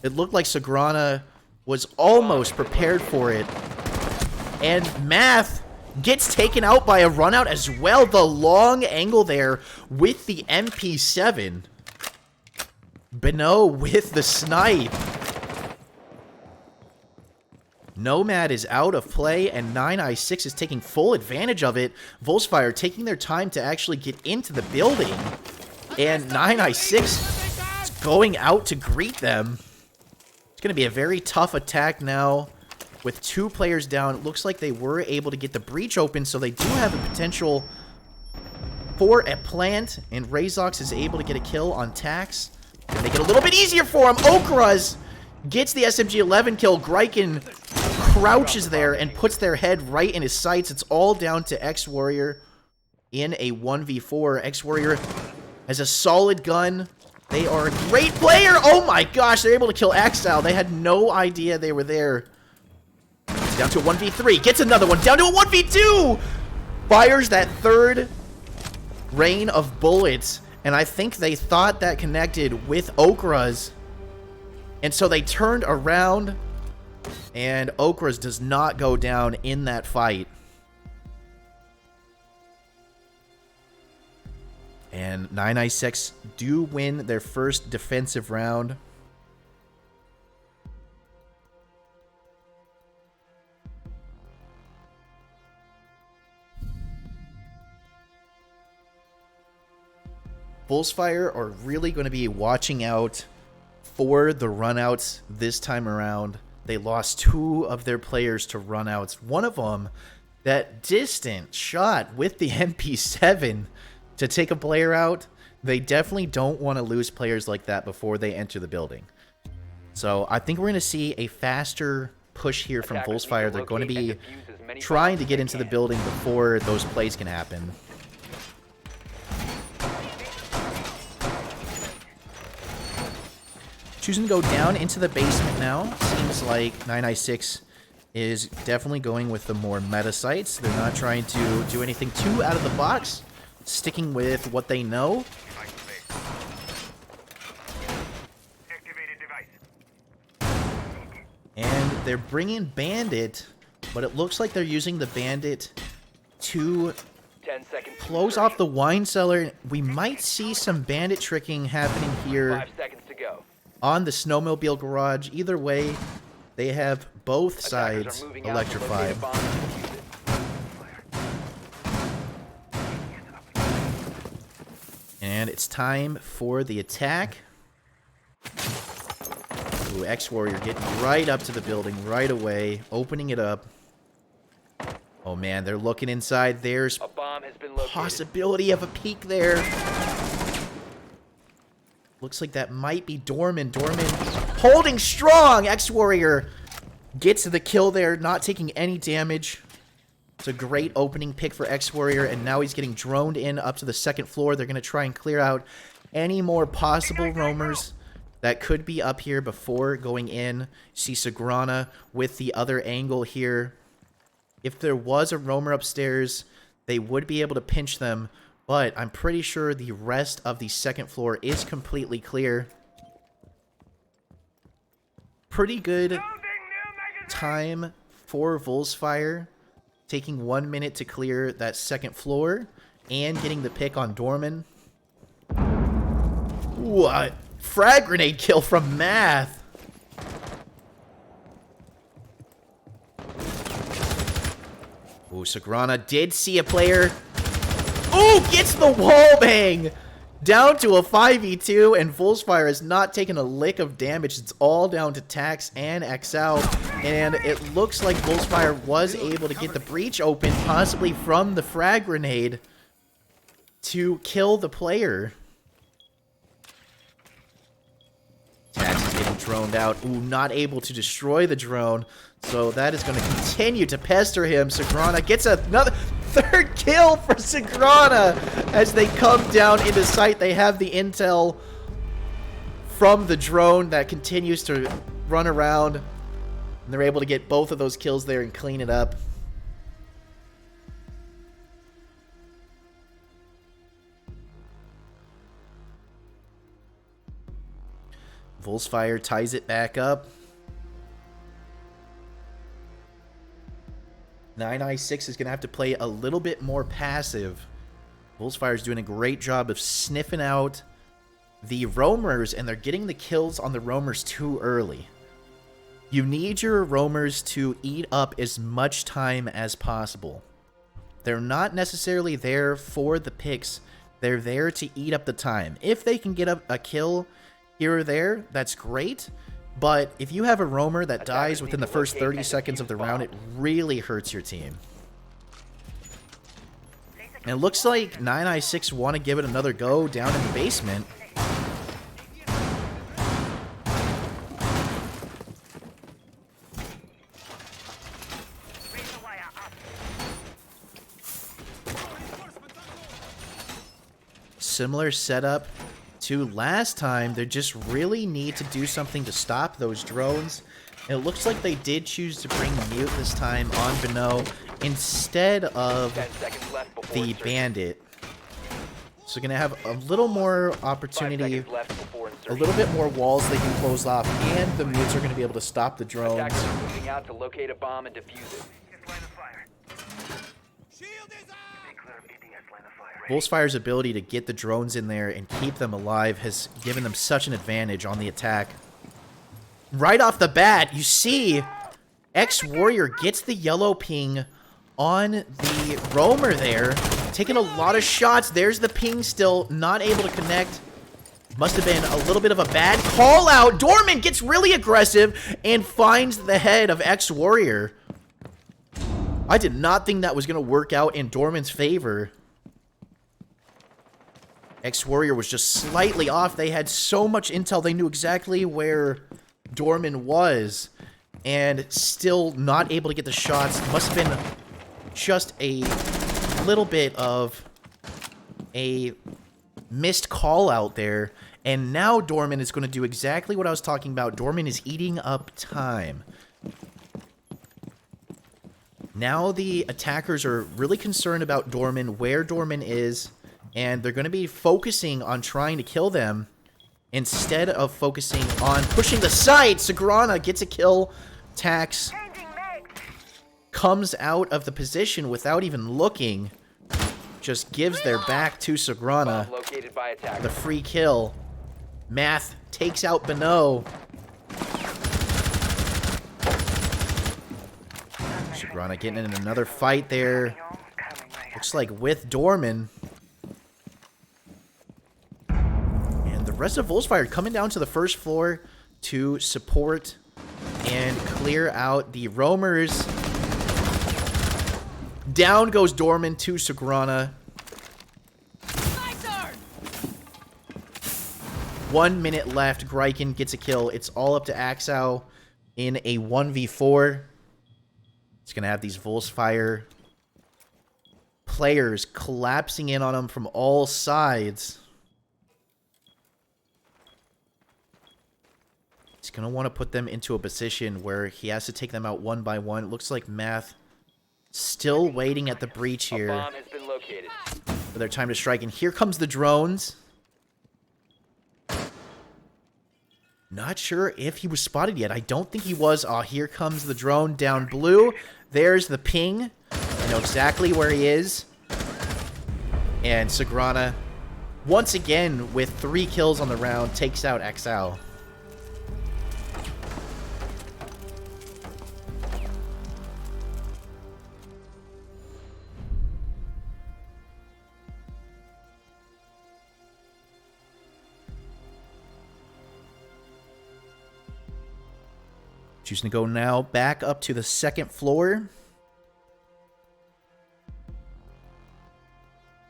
It looked like Sagrana was almost prepared for it. And Math gets taken out by a run out as well. The long angle there with the MP7. Beno with the snipe. Nomad is out of play, and 9i6 is taking full advantage of it. Volksfire taking their time to actually get into the building. And 9i6 is going out to greet them. It's going to be a very tough attack now with 2 players down. It looks like they were able to get the breach open, so they do have the potential for a plant. And Rezox is able to get a kill on Tax to make it a little bit easier for him. Okras gets the SMG-11 kill. Greiken crouches there and puts their head right in his sights. It's all down to X-Warrior in a 1v4. X-Warrior has a solid gun. They are a great player. Oh my gosh, they're able to kill Axel. They had no idea they were there. It's down to a 1v3. Gets another one. Down to a 1v2. Fires that third rain of bullets. And I think they thought that connected with Okras. And so they turned around. And Okras does not go down in that fight. And 9i6 do win their first defensive round. Volksfire are really going to be watching out for the runouts this time around. They lost 2 of their players to runouts. One of them That distant shot with the MP7 to take a player out, they definitely don't want to lose players like that before they enter the building. So I think we're going to see a faster push here from Volksfire. They're going to be trying to get into the building before those plays can happen. Choosing to go down into the basement now. Seems like 996 is definitely going with the more meta sites. They're not trying to do anything too out of the box, sticking with what they know. And they're bringing Bandit, but it looks like they're using the Bandit to close off the wine cellar. We might see some Bandit tricking happening here
5 seconds to go.
on the snowmobile garage. Either way, they have both sides electrified. And it's time for the attack. Ooh, X-Warrior getting right up to the building right away, opening it up. Oh man, they're looking inside. There's
A bomb has been located.
possibility of a peek there. Looks like that might be Dorman. Dorman holding strong. X-Warrior gets the kill there, not taking any damage. It's a great opening pick for X-Warrior, and now he's getting droned in up to the second floor. They're going to try and clear out any more possible roamers that could be up here before going in. See Sagrana with the other angle here. If there was a roamer upstairs, they would be able to pinch them, but I'm pretty sure the rest of the second floor is completely clear. Pretty good time for Volksfire, taking 1 minute to clear that second floor and getting the pick on Dorman. What? Frag grenade kill from Math. Ooh, Sagrana did see a player. Ooh, gets the wall bang! Down to a 5v2, and Volksfire has not taken a lick of damage. It's all down to Tax and XL, and it looks like Volksfire was able to get the breach open, possibly from the frag grenade, to kill the player. Tax is getting droned out. Ooh, not able to destroy the drone, so that is going to continue to pester him. Sagrana gets another third kill for Sagrana as they come down into sight. They have the intel from the drone that continues to run around, and they're able to get both of those kills there and clean it up. Volksfire ties it back up. 9i6 is going to have to play a little bit more passive. Volksfire is doing a great job of sniffing out the roamers, and they're getting the kills on the roamers too early. You need your roamers to eat up as much time as possible. They're not necessarily there for the picks. They're there to eat up the time. If they can get a kill here or there, that's great. But if you have a roamer that dies within the first 30 seconds of the round, it really hurts your team. And it looks like 9i6 want to give it another go down in the basement. Similar setup to last time. They just really need to do something to stop those drones. And it looks like they did choose to bring Mute this time on Beno instead of the Bandit. So gonna have a little more opportunity, a little bit more walls they can close off, and the Mutes are gonna be able to stop the drones.
Attackers are moving out to locate a bomb and defuse it.
Volksfire's ability to get the drones in there and keep them alive has given them such an advantage on the attack. Right off the bat, you see X-Warrior gets the yellow ping on the roamer there, taking a lot of shots. There's the ping still, not able to connect. Must have been a little bit of a bad call out. Dorman gets really aggressive and finds the head of X-Warrior. I did not think that was going to work out in Dorman's favor. Ex-Warrior was just slightly off. They had so much intel. They knew exactly where Dorman was. And still not able to get the shots. Must have been just a little bit of a missed call out there. And now Dorman is going to do exactly what I was talking about. Dorman is eating up time. Now the attackers are really concerned about Dorman, where Dorman is, and they're going to be focusing on trying to kill them instead of focusing on pushing the site. Sagrana gets a kill. Tax comes out of the position without even looking. Just gives their back to Sagrana. The free kill. Math takes out Beno. Sagrana getting in another fight there. Looks like with Dorman. And the rest of Volksfire coming down to the first floor to support and clear out the roamers. Down goes Dorman to Sagrana. 1 minute left. Greiken gets a kill. It's all up to Axau in a 1v4. It's going to have these Volksfire players collapsing in on him from all sides. He's going to want to put them into a position where he has to take them out one by one. It looks like Math still waiting at the breach here for their time to strike. And here comes the drones. Not sure if he was spotted yet. I don't think he was. Oh, here comes the drone down blue. There's the ping. I know exactly where he is. And Sagrana, once again, with 3 kills on the round, takes out XL. Choosing to go now back up to the second floor.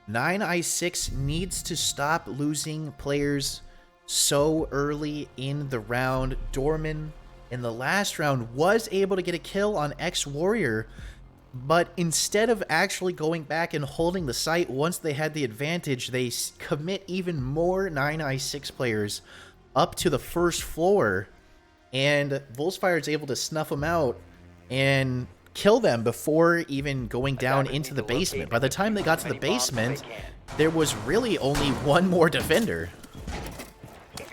9i6 needs to stop losing players so early in the round. Dorman in the last round was able to get a kill on Ex-Warrior, but instead of actually going back and holding the site once they had the advantage, they commit even more 9i6 players up to the first floor. And Volksfire is able to snuff them out and kill them before even going down into the basement. By the time they got to the basement, there was really only one more defender. I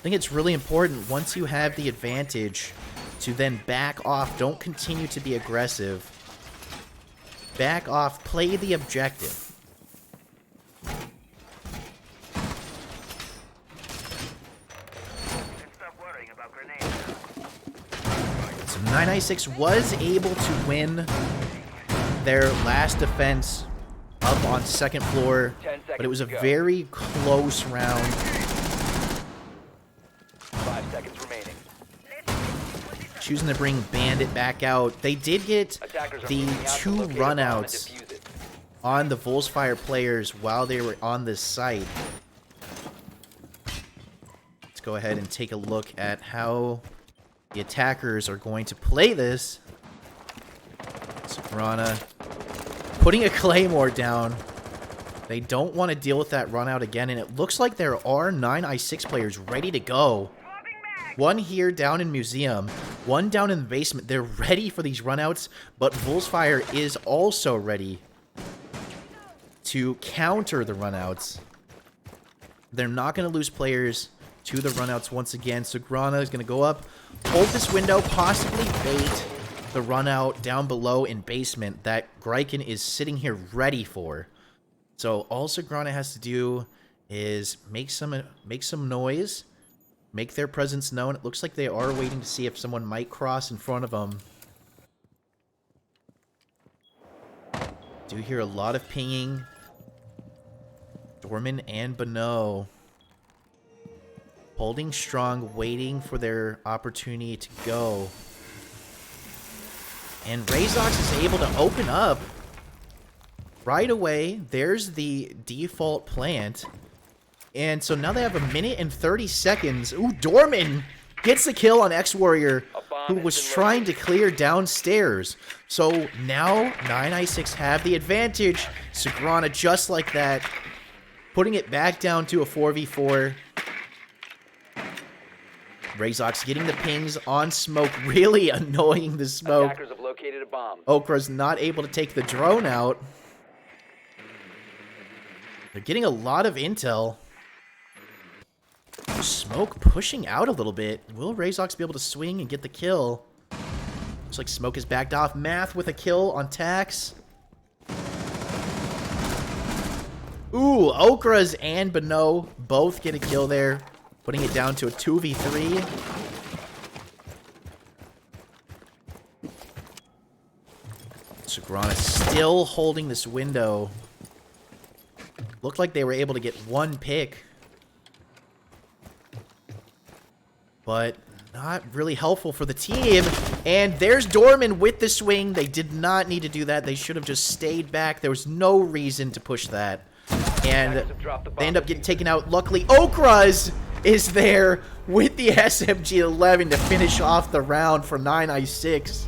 think it's really important once you have the advantage to then back off. Don't continue to be aggressive. Back off. Play the objective. So 9i6 was able to win their last defense up on second floor, but it was a very close round.
5 seconds remaining.
Choosing to bring Bandit back out. They did get the 2 runouts on the Volksfire players while they were on this site. Let's go ahead and take a look at how the attackers are going to play this. Sagrana putting a Claymore down. They don't want to deal with that run out again, and it looks like there are 9i6 players ready to go. One here down in Museum, one down in the basement. They're ready for these runouts, but Volksfire is also ready to counter the runouts. They're not going to lose players to the runouts once again. Sagrana is going to go up, hold this window, possibly bait the run out down below in basement that Greiken is sitting here ready for. So all Sagrana has to do is make some noise, make their presence known. It looks like they are waiting to see if someone might cross in front of them. Do hear a lot of pinging. Dorman and Beno holding strong, waiting for their opportunity to go. And Rezox is able to open up right away. There's the default plant. And so now they have 1 minute and 30 seconds. Ooh, Dorman gets the kill on X-Warrior, who was trying to clear downstairs. So now 9i6 have the advantage. Sagrana just like that, putting it back down to a 4v4. Rezox getting the pings on smoke, really annoying the smoke.
Attackers have located a bomb.
Okra's not able to take the drone out. They're getting a lot of intel. Smoke pushing out a little bit. Will Rezox be able to swing and get the kill? Looks like Smoke is backed off. Math with a kill on Tax. Ooh, Okras and Bano both get a kill there, putting it down to a 2v3. Sagrana still holding this window. Looked like they were able to get one pick, but not really helpful for the team. And there's Dorman with the swing. They did not need to do that. They should have just stayed back. There was no reason to push that. And they end up getting taken out. Luckily, Okras is there with the SMG-11 to finish off the round for 9i6.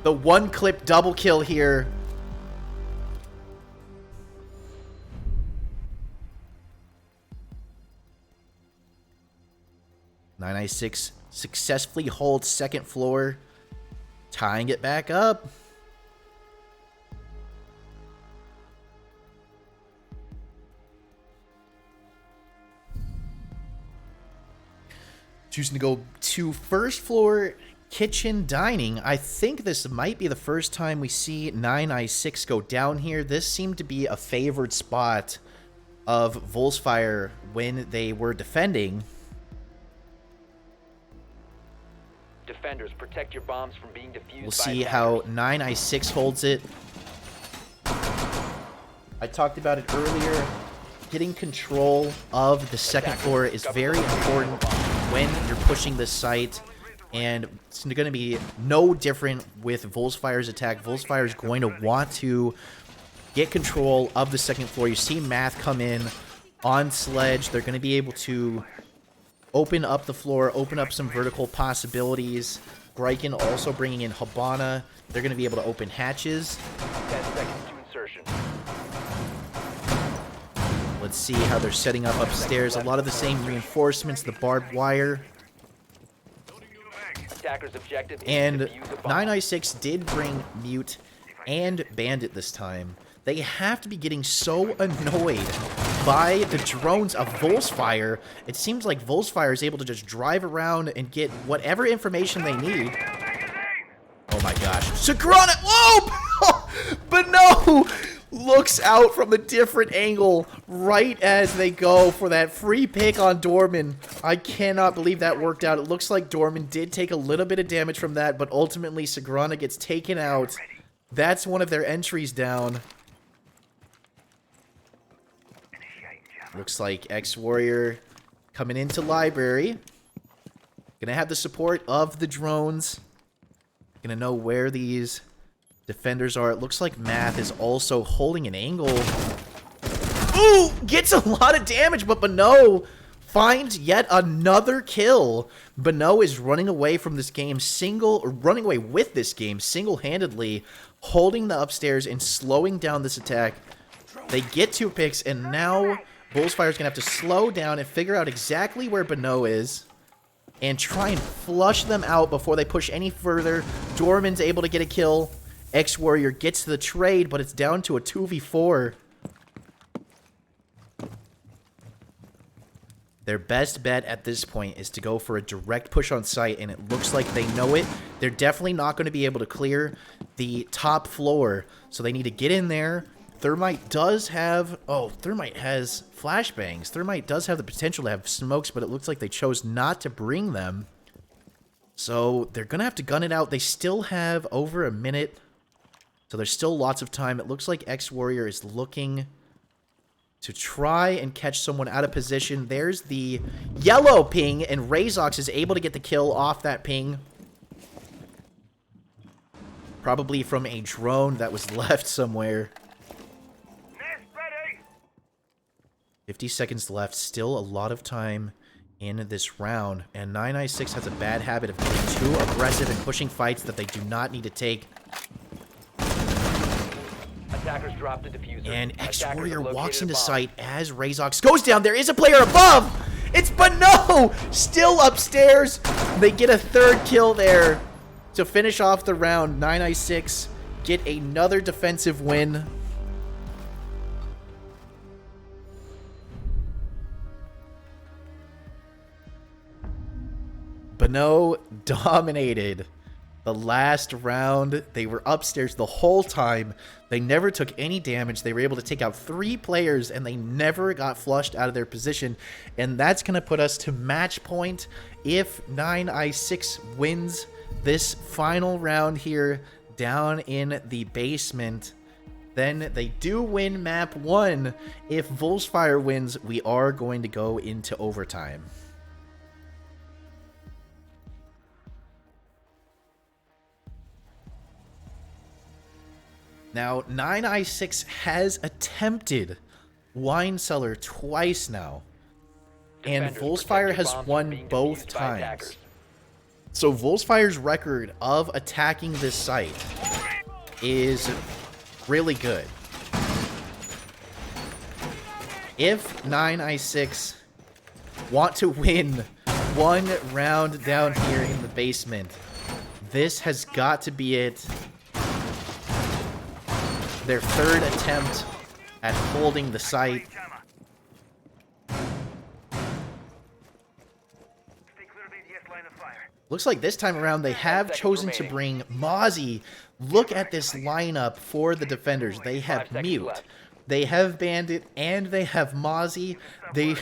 The one-clip double kill here. .9i6 successfully holds second floor, tying it back up. Choosing to go to first floor kitchen dining. I think this might be the first time we see 9i6 go down here. This seemed to be a favored spot of Volksfire when they were defending.
Defenders, protect your bombs from being defused.
We'll see how 9i6 holds it. I talked about it earlier. Getting control of the second floor is very important when you're pushing this site, and it's going to be no different with Volksfire's attack. Volksfire is going to want to get control of the second floor. You see Math come in on Sledge. They're going to be able to open up the floor, open up some vertical possibilities. Greiken also bringing in Habana. They're going to be able to open hatches.
10 seconds to insertion.
Let's see how they're setting up upstairs. A lot of the same reinforcements, the barbed wire.
Attacker's objective is
And
to defuse a bomb.
9i6 did bring Mute and Bandit this time. They have to be getting so annoyed by the drones of Volksfire. It seems like Volksfire is able to just drive around and get whatever information they need. Oh my gosh. Sagrana! Whoa! But no! Looks out from a different angle right as they go for that free pick on Dorman. I cannot believe that worked out. It looks like Dorman did take a little bit of damage from that, but ultimately Sagrana gets taken out. That's one of their entries down. Looks like X-Warrior coming into library. Gonna have the support of the drones. Gonna know where these defenders are. It looks like Math is also holding an angle. Ooh! Gets a lot of damage, but Bano finds yet another kill. Bano is running away from this game running away with this game single-handedly, holding the upstairs and slowing down this attack. They get 2 picks, and now Bullsfire's gonna have to slow down and figure out exactly where Bano is and try and flush them out before they push any further. Dorman's able to get a kill. X-Warrior gets the trade, but it's down to a 2v4. Their best bet at this point is to go for a direct push on site, and it looks like they know it. They're definitely not going to be able to clear the top floor, so they need to get in there. Thermite does have... Oh, Thermite has flashbangs. Thermite does have the potential to have smokes, but it looks like they chose not to bring them. So they're going to have to gun it out. They still have over a minute, so there's still lots of time. It looks like X-Warrior is looking to try and catch someone out of position. There's the yellow ping, and Rezox is able to get the kill off that ping. Probably from a drone that was left somewhere. 50 seconds left. Still a lot of time in this round. And 996 has a bad habit of getting too aggressive and pushing fights that they do not need to take.
Attackers dropped the diffuser.
And X-Warrior
Attackers have
walks
located
into
a bomb.
sight as Rezox goes down. There is a player above! It's Bano! Still upstairs. They get a third kill there to finish off the round. 996 get another defensive win. Bano dominated the last round. They were upstairs the whole time. They never took any damage. They were able to take out 3 players, and they never got flushed out of their position. And that's going to put us to match point. If 9i6 wins this final round here down in the basement, then they do win map 1. If Volksfire wins, we are going to go into overtime. Now, 9i6 has attempted Wine Cellar twice now, and Volksfire has won both times. So Volksfire's record of attacking this site is really good. If 9i6 want to win one round down here in the basement, this has got to be it. Their third attempt at holding the site. Looks like this time around they have chosen to bring Mozzie. Look at this lineup for the defenders. They have Mute, they have Bandit, and they have Mozzie. They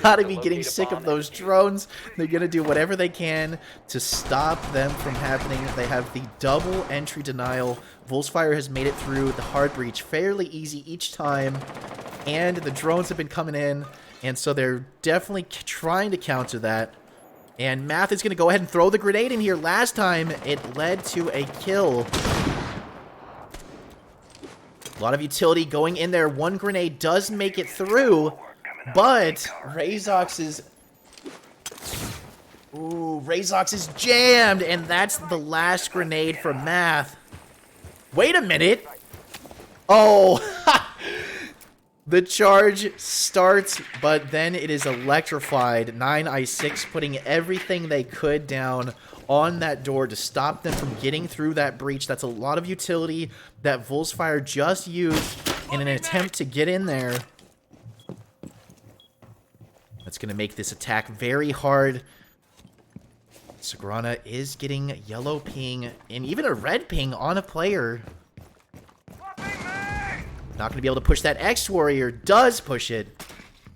gotta be getting sick of those drones. They're gonna do whatever they can to stop them from happening. They have the double entry denial. Volksfire has made it through the hard breach fairly easy each time, and the drones have been coming in, and so they're definitely trying to counter that. And Math is gonna go ahead and throw the grenade in here. Last time it led to a kill. A lot of utility going in there. One grenade does make it through, but Rezox is jammed, and that's the last grenade from Math. Wait a minute. Oh, the charge starts, but then it is electrified. 9i6 putting everything they could down on that door to stop them from getting through that breach. That's a lot of utility that Volksfire just used in an attempt to get in there. That's going to make this attack very hard. Sagrana is getting yellow ping and even a red ping on a player. Not going to be able to push that. X-Warrior does push it.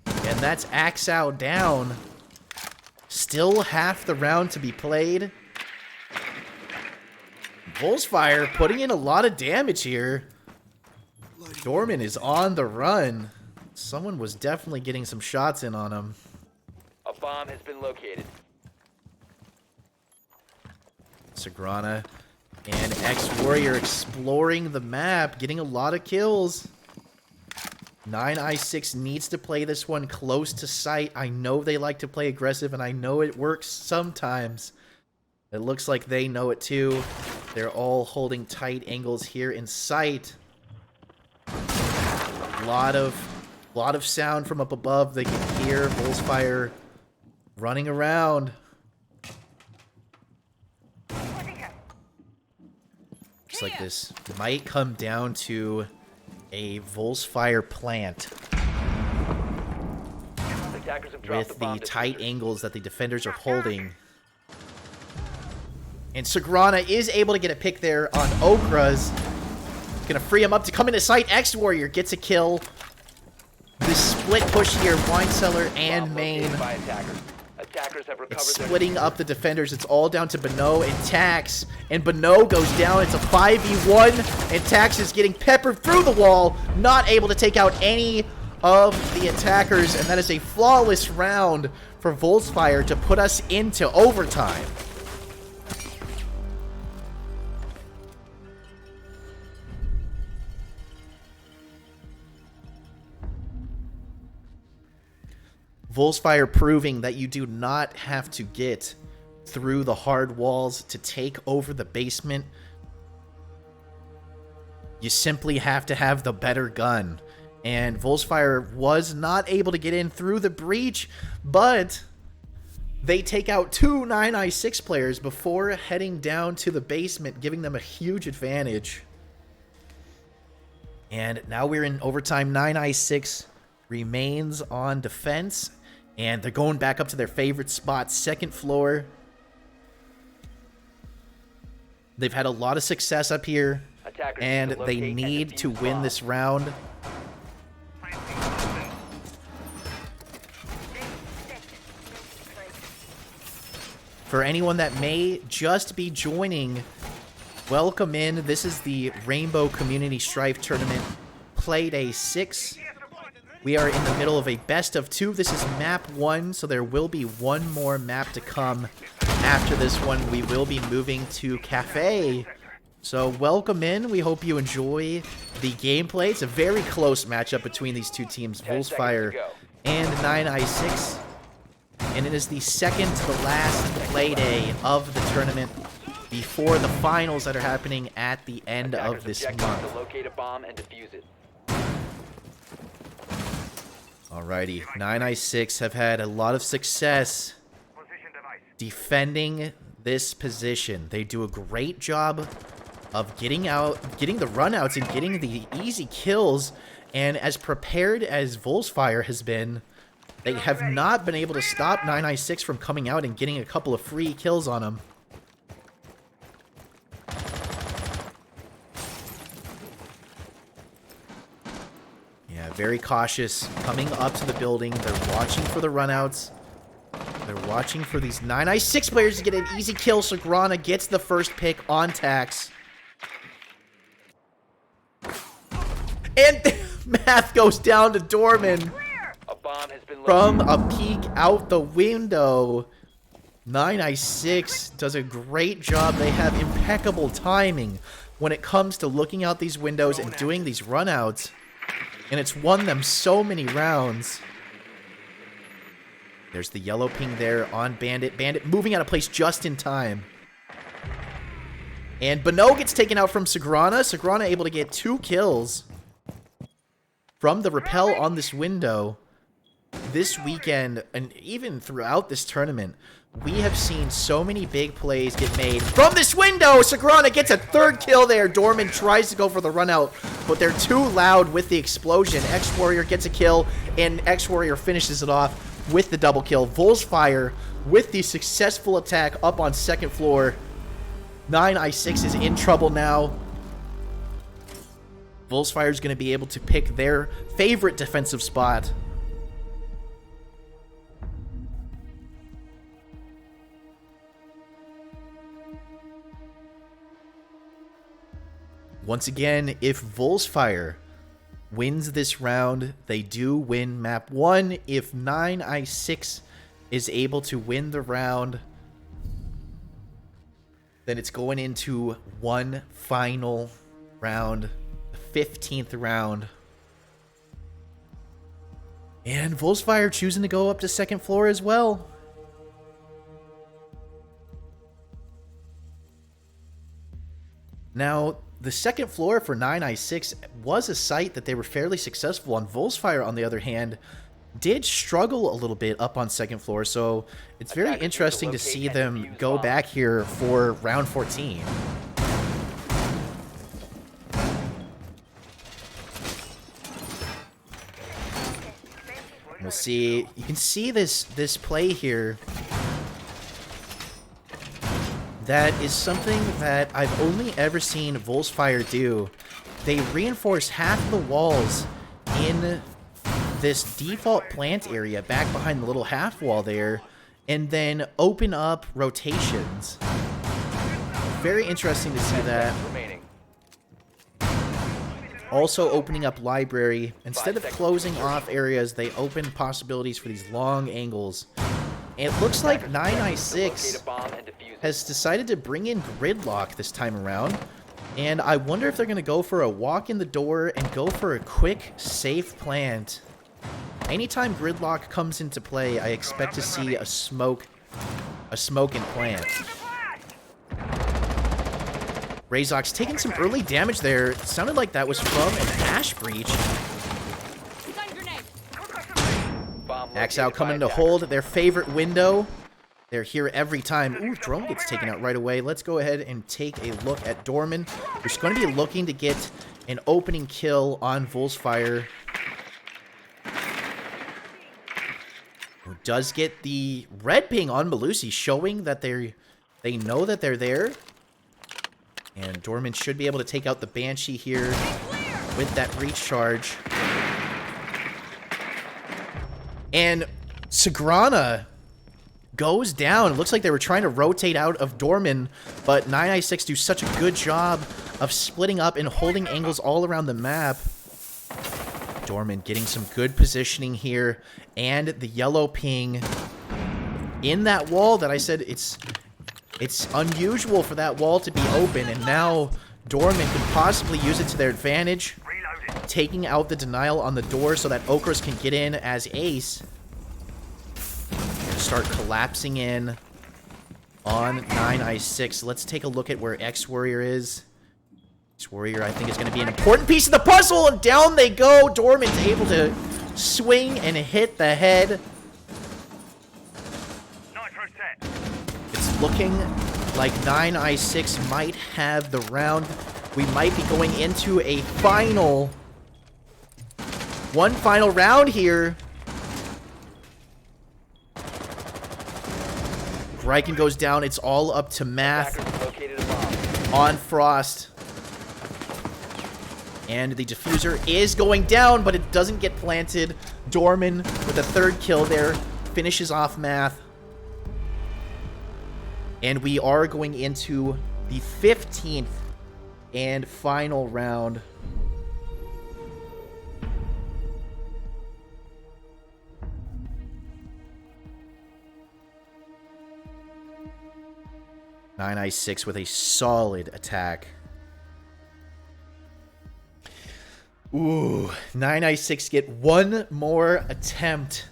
And that's Axow down. Still half the round to be played. Volksfire putting in a lot of damage here. Dorman is on the run. Someone was definitely getting some shots in on him.
A bomb has been located.
Sagrana and X-Warrior exploring the map, getting a lot of kills. 9i6 needs to play this one close to sight. I know they like to play aggressive, and I know it works sometimes. It looks like they know it too. They're all holding tight angles here in sight. A lot of sound from up above. They can hear Volksfire running around. Looks like this might come down to a Volksfire plant with the tight angles that the defenders are holding. And Sagrana is able to get a pick there on Okras. Gonna free him up to come into sight. X-Warrior gets a kill. The split push here, Wine Cellar and Main. It's splitting up the defenders. It's all down to Bano and Tax. And Bano goes down. It's a 5v1. And Tax is getting peppered through the wall. Not able to take out any of the attackers. And that is a flawless round for Volksfire to put us into overtime. Volksfire proving that you do not have to get through the hard walls to take over the basement. You simply have to have the better gun. And Volksfire was not able to get in through the breach, but they take out 2 9i6 players before heading down to the basement, giving them a huge advantage. And now we're in overtime. 9i6 remains on defense, and they're going back up to their favorite spot, second floor. They've had a lot of success up here, and they need to win this round. For anyone that may just be joining, welcome in. This is the Rainbow Community Strife Tournament Playday 6. We are in the middle of a best of 2. This is map 1, so there will be one more map to come. After this one, we will be moving to Cafe. So welcome in. We hope you enjoy the gameplay. It's a very close matchup between these two teams, Volksfire and 9i6. And it is the second to the last play day of the tournament before the finals that are happening at the end of this month.
Locate a bomb and defuse it.
Alrighty, 9i6 have had a lot of success defending this position. They do a great job of getting the runouts and getting the easy kills. And as prepared as Volksfire has been, they have not been able to stop 9i6 from coming out and getting a couple of free kills on them. Yeah, very cautious. Coming up to the building. They're watching for the runouts. They're watching for these 9i6 players to get an easy kill. Sagrana gets the first pick on Tax. And math goes down to Dorman. From a peek out the window, 9i6 does a great job. They have impeccable timing when it comes to looking out these windows and doing these runouts. And it's won them so many rounds. There's the yellow ping there on Bandit. Bandit moving out of place just in time. And Bano gets taken out from Sagrana. Sagrana able to get 2 kills from the rappel on this window. This weekend, and even throughout this tournament, we have seen so many big plays get made from this window. Sagrana gets a 3rd kill there. Dorman tries to go for the run out, but they're too loud with the explosion. X-Warrior gets a kill, and X-Warrior finishes it off with the double kill. Volksfire with the successful attack up on second floor. 9i6 is in trouble now. Volksfire is going to be able to pick their favorite defensive spot. Once again, if Volksfire wins this round, they do win map 1. If 9i6 is able to win the round, then it's going into one final round, the 15th round. And Volksfire choosing to go up to second floor as well. Now, the second floor for 9i6 was a site that they were fairly successful on. Volksfire, on the other hand, did struggle a little bit up on second floor, so it's very interesting to see them go back here for round 14. We'll see. You can see this play here. That is something that I've only ever seen Volksfire do. They reinforce half the walls in this default plant area back behind the little half wall there, and then open up rotations. Very interesting to see that. Also opening up library. Instead of closing off areas, they open possibilities for these long angles. And it looks like 9i6 has decided to bring in gridlock this time around. And I wonder if they're going to go for a walk in the door and go for a quick, safe plant. Anytime gridlock comes into play, I expect to see a smoke and plant. Razok's taking some early damage there. It sounded like that was from an ash breach. Axe out coming to hold their favorite window. They're here every time. Ooh, drone gets taken out right away. Let's go ahead and take a look at Dorman, who's going to be looking to get an opening kill on Volksfire. Who does get the red ping on Belusi, showing that they know that they're there. And Dorman should be able to take out the Banshee here with that breach charge. And Sagrana goes down. It looks like they were trying to rotate out of Dorman, but 9i6 do such a good job of splitting up and holding angles all around the map. Dorman getting some good positioning here, and the yellow ping in that wall that I said it's unusual for that wall to be open, and now Dorman could possibly use it to their advantage, taking out the denial on the door so that Okras can get in as ace. Start collapsing in on 9i6. Let's take a look at where X-Warrior is. X-Warrior, I think, is going to be an important piece of the puzzle, and down they go. Dorman's able to swing and hit the head. It's looking like 9i6 might have the round. We might be going into a one final round here. Riken goes down. It's all up to math on Frost. And the diffuser is going down, but it doesn't get planted. Dorman with a third kill there finishes off math. And we are going into the 15th and final round. Nine i6 with a solid attack. Ooh, 9i6 get one more attempt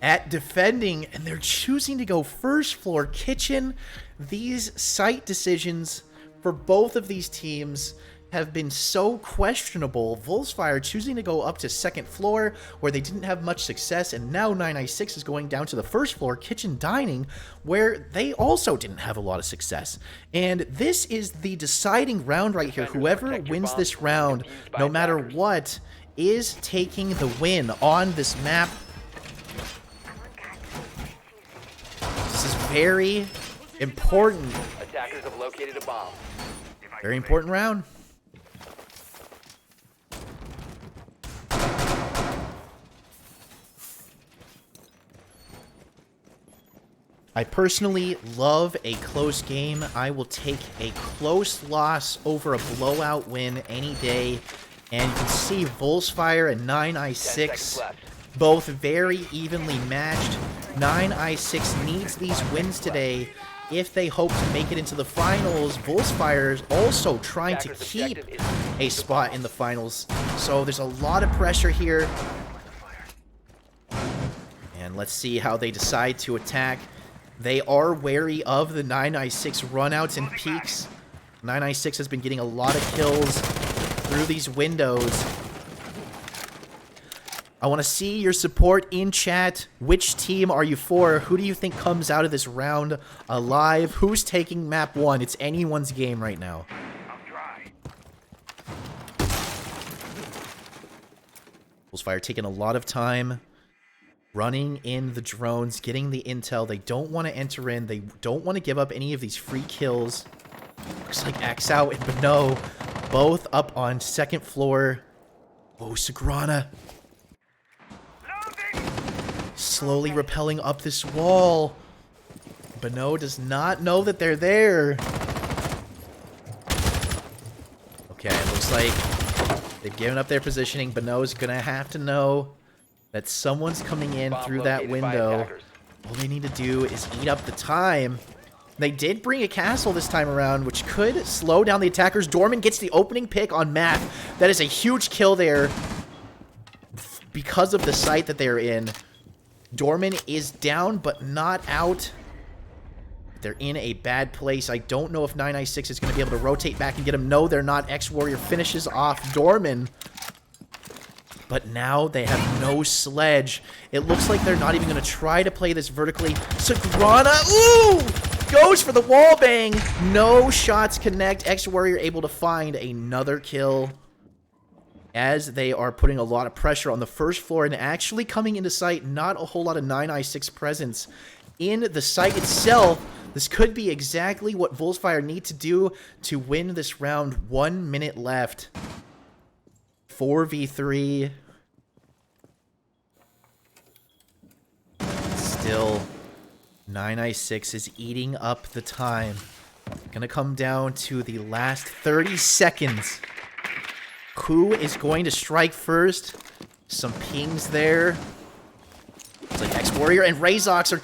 at defending, and they're choosing to go first floor kitchen. These site decisions for both of these teams have been so questionable. Volksfire choosing to go up to second floor where they didn't have much success, and now 9i6 is going down to the first floor kitchen dining where they also didn't have a lot of success. And this is the deciding round right here. Whoever wins this round, no matter what, is taking the win on this map. This is very important.
Attackers have located a bomb.
Very important round. I personally love a close game. I will take a close loss over a blowout win any day. And you can see Volksfire and 9i6 both very evenly matched. 9i6 needs these wins today if they hope to make it into the finals. Volksfire is also trying to keep a spot in the finals. So there's a lot of pressure here. And let's see how they decide to attack. They are wary of the 9i6 runouts and peaks. 9i6 has been getting a lot of kills through these windows. I want to see your support in chat. Which team are you for? Who do you think comes out of this round alive? Who's taking map 1? It's anyone's game right now. Volksfire taking a lot of time. Running in the drones, getting the intel. They don't want to enter in. They don't want to give up any of these free kills. Looks like Axe Out and Beno both up on second floor. Oh, Sagrana. Slowly rappelling up this wall. Beno does not know that they're there. Okay, it looks like they've given up their positioning. Beno's gonna have to know that someone's coming in through that window. All they need to do is eat up the time. They did bring a castle this time around, which could slow down the attackers. Dorman gets the opening pick on Math. That is a huge kill there. because of the site that they're in, Dorman is down but not out. They're in a bad place. I don't know if 996 is going to be able to rotate back and get him. No, they're not. X-Warrior finishes off Dorman. But now they have no sledge. It looks like they're not even going to try to play this vertically. Sagrana, ooh! Goes for the wall bang. No shots connect. X-Warrior able to find another kill as they are putting a lot of pressure on the first floor and actually coming into sight. Not a whole lot of 9i6 presence in the site itself. This could be exactly what Volksfire need to do to win this round. 1 minute left. 4v3. Still, 9i6 is eating up the time. Gonna come down to the last 30 seconds. Who is going to strike first? Some pings there. It's like X-Warrior and Razox are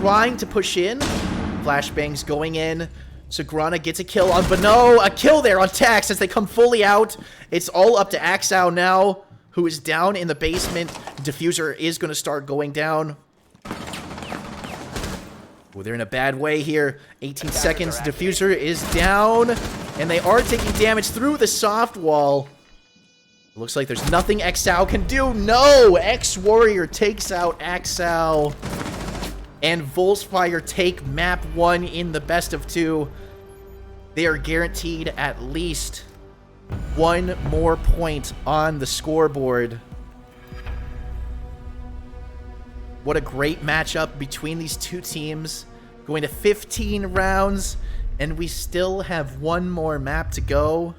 trying to push in. Flashbangs going in. Sagrana gets a kill on Bano. A kill there on Tax as they come fully out. It's all up to Axow now, who is down in the basement. Diffuser is going to start going down. Oh, they're in a bad way here. 18 seconds. Diffuser is down. And they are taking damage through the soft wall. Looks like there's nothing Axow can do. No! X-Warrior takes out Axow. And Volksfire take map 1 in the best of 2. They are guaranteed at least 1 more point on the scoreboard. What a great matchup between these two teams. Going to 15 rounds, and we still have 1 more map to go.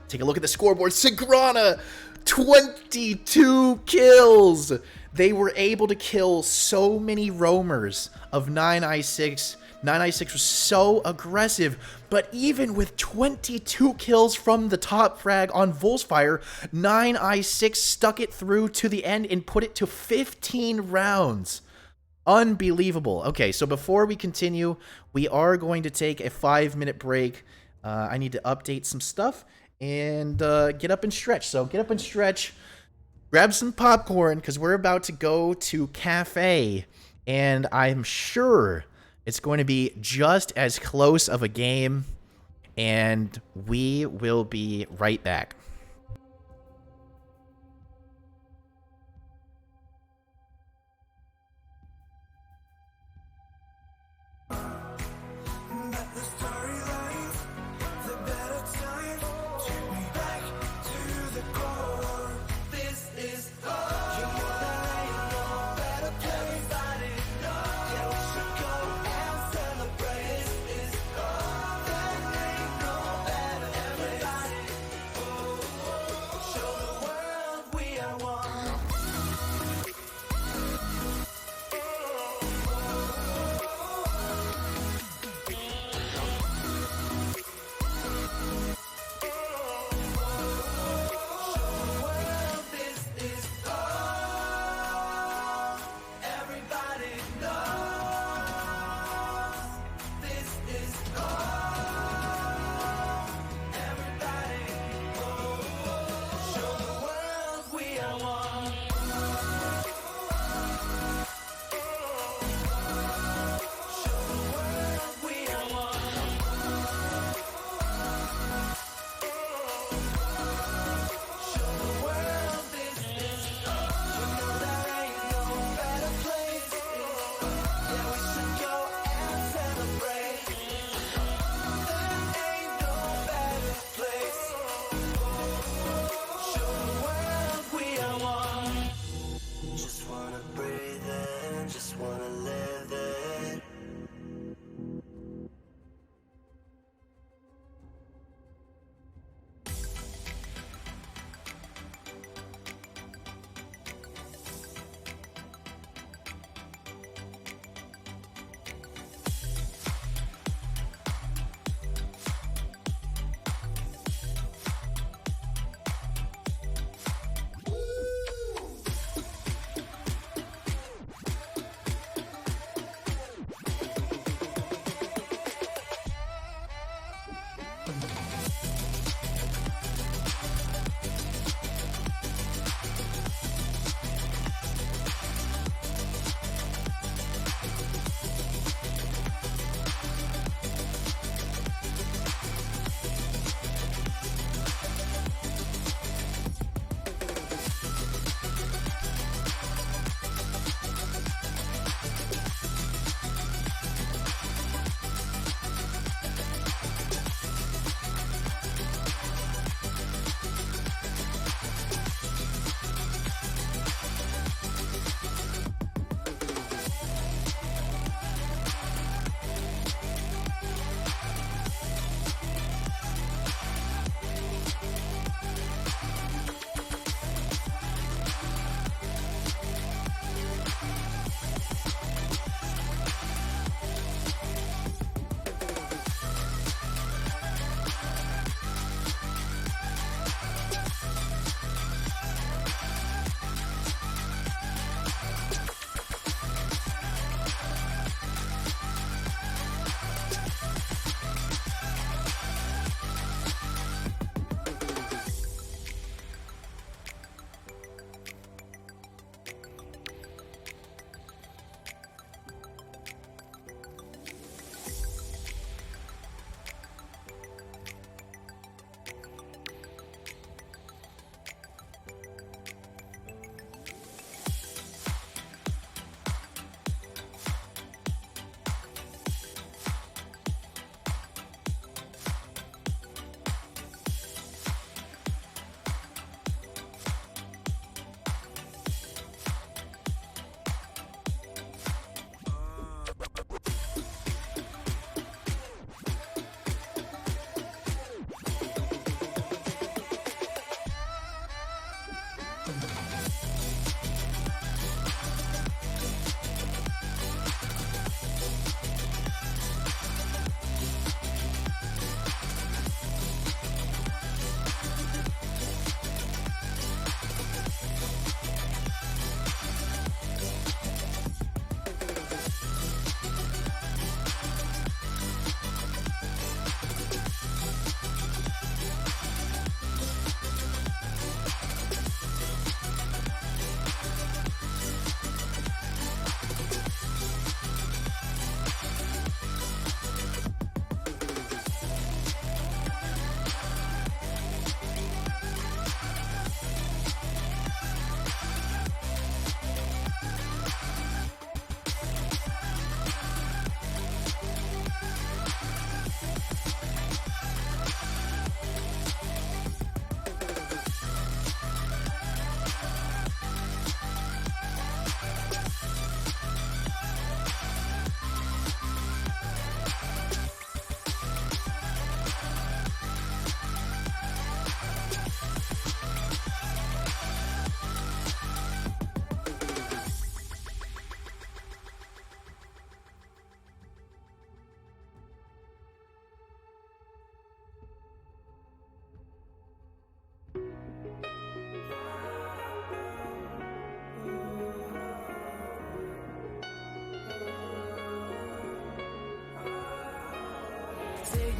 Take a look at the scoreboard. Sagrana, 22 kills. They were able to kill so many roamers of 9i6. 9i6 was so aggressive, but even with 22 kills from the top frag on Volksfire, 9i6 stuck it through to the end and put it to 15 rounds. Unbelievable. Okay, so before we continue, we are going to take a 5-minute break. I need to update some stuff and get up and stretch. So get up and stretch. Grab some popcorn, because we're about to go to Cafe, and I'm sure it's going to be just as close of a game, and we will be right back.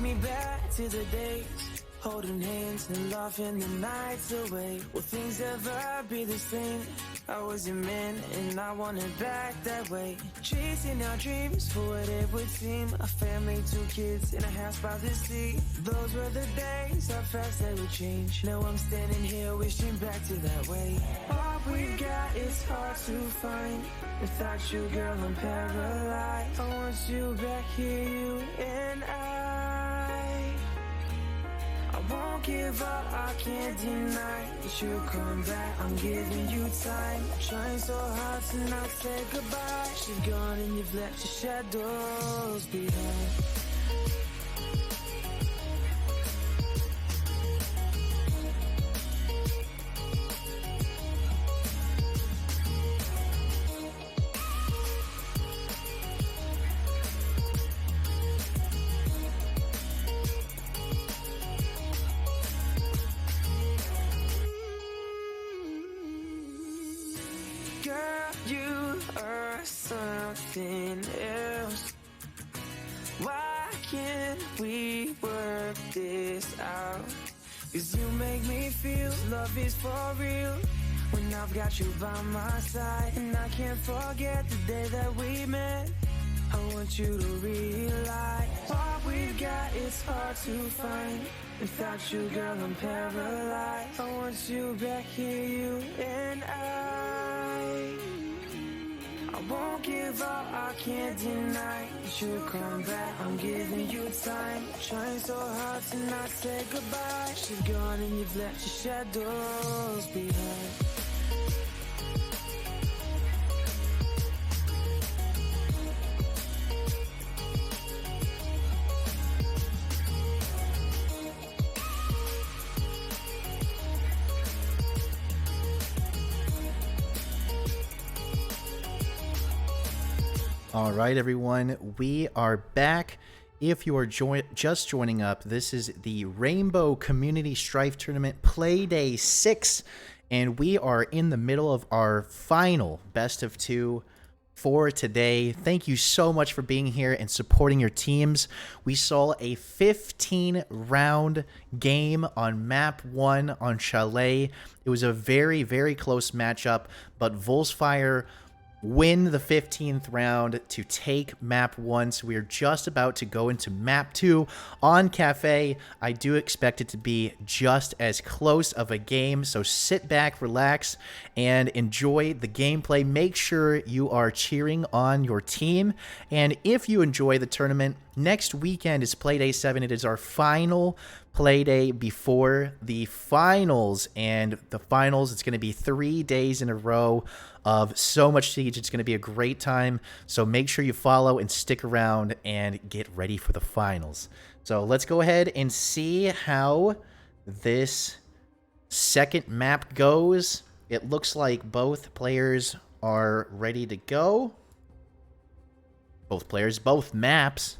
me back to the days, holding hands and laughing the nights away. Will things ever be the same? I was your man and I want it back that way. Chasing our dreams for what it would seem. A family, 2 kids in a house by the sea. Those were the days, how fast they would change. Now I'm standing here wishing back to that way. All we got is hard to find. Without you, girl, I'm paralyzed. I want you back here, you and I won't give up, I can't deny that you'll come back, I'm giving you time. Trying so hard to not say goodbye. She's gone and you've left your shadows behind. You are something else. Why can't we work this out? 'Cause you make me feel love is for real when I've got you by my side. And I can't forget the day that we met. I want you to realize what we've got is hard to find. Without you, girl, I'm paralyzed. I want you back here, you and I won't give up, I can't deny that you'll come back, I'm giving you time. Trying so hard to not say goodbye. She's gone and you've left your shadows behind.
All right, everyone, we are back. If you are just joining up, this is the Rainbow Community Strife Tournament Playday 6, and we are in the middle of our final best of 2 for today. Thank you so much for being here and supporting your teams. We saw a 15-round game on map 1 on Chalet. It was a very, very close matchup, but Volksfire win the 15th round to take map 1. So we are just about to go into map 2 on Cafe. I do expect it to be just as close of a game. So sit back, relax, and enjoy the gameplay. Make sure you are cheering on your team. And if you enjoy the tournament, next weekend is Playday 7. It is our final Playday before the finals. And the finals, it's going to be 3 days in a row of so much Siege. It's going to be a great time. So make sure you follow and stick around and get ready for the finals. So let's go ahead and see how this second map goes. It looks like both players are ready to go. Both players, both maps.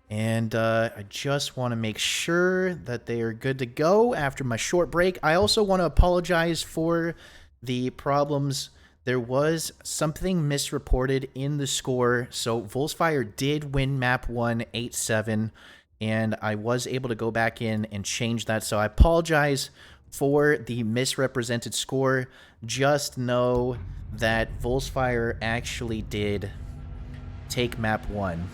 And I just want to make sure that they are good to go after my short break. I also want to apologize for the problems. There was something misreported in the score. So Volksfire did win map 1 8-7, and I was able to go back in and change that. So I apologize for the misrepresented score. Just know that Volksfire actually did take map 1.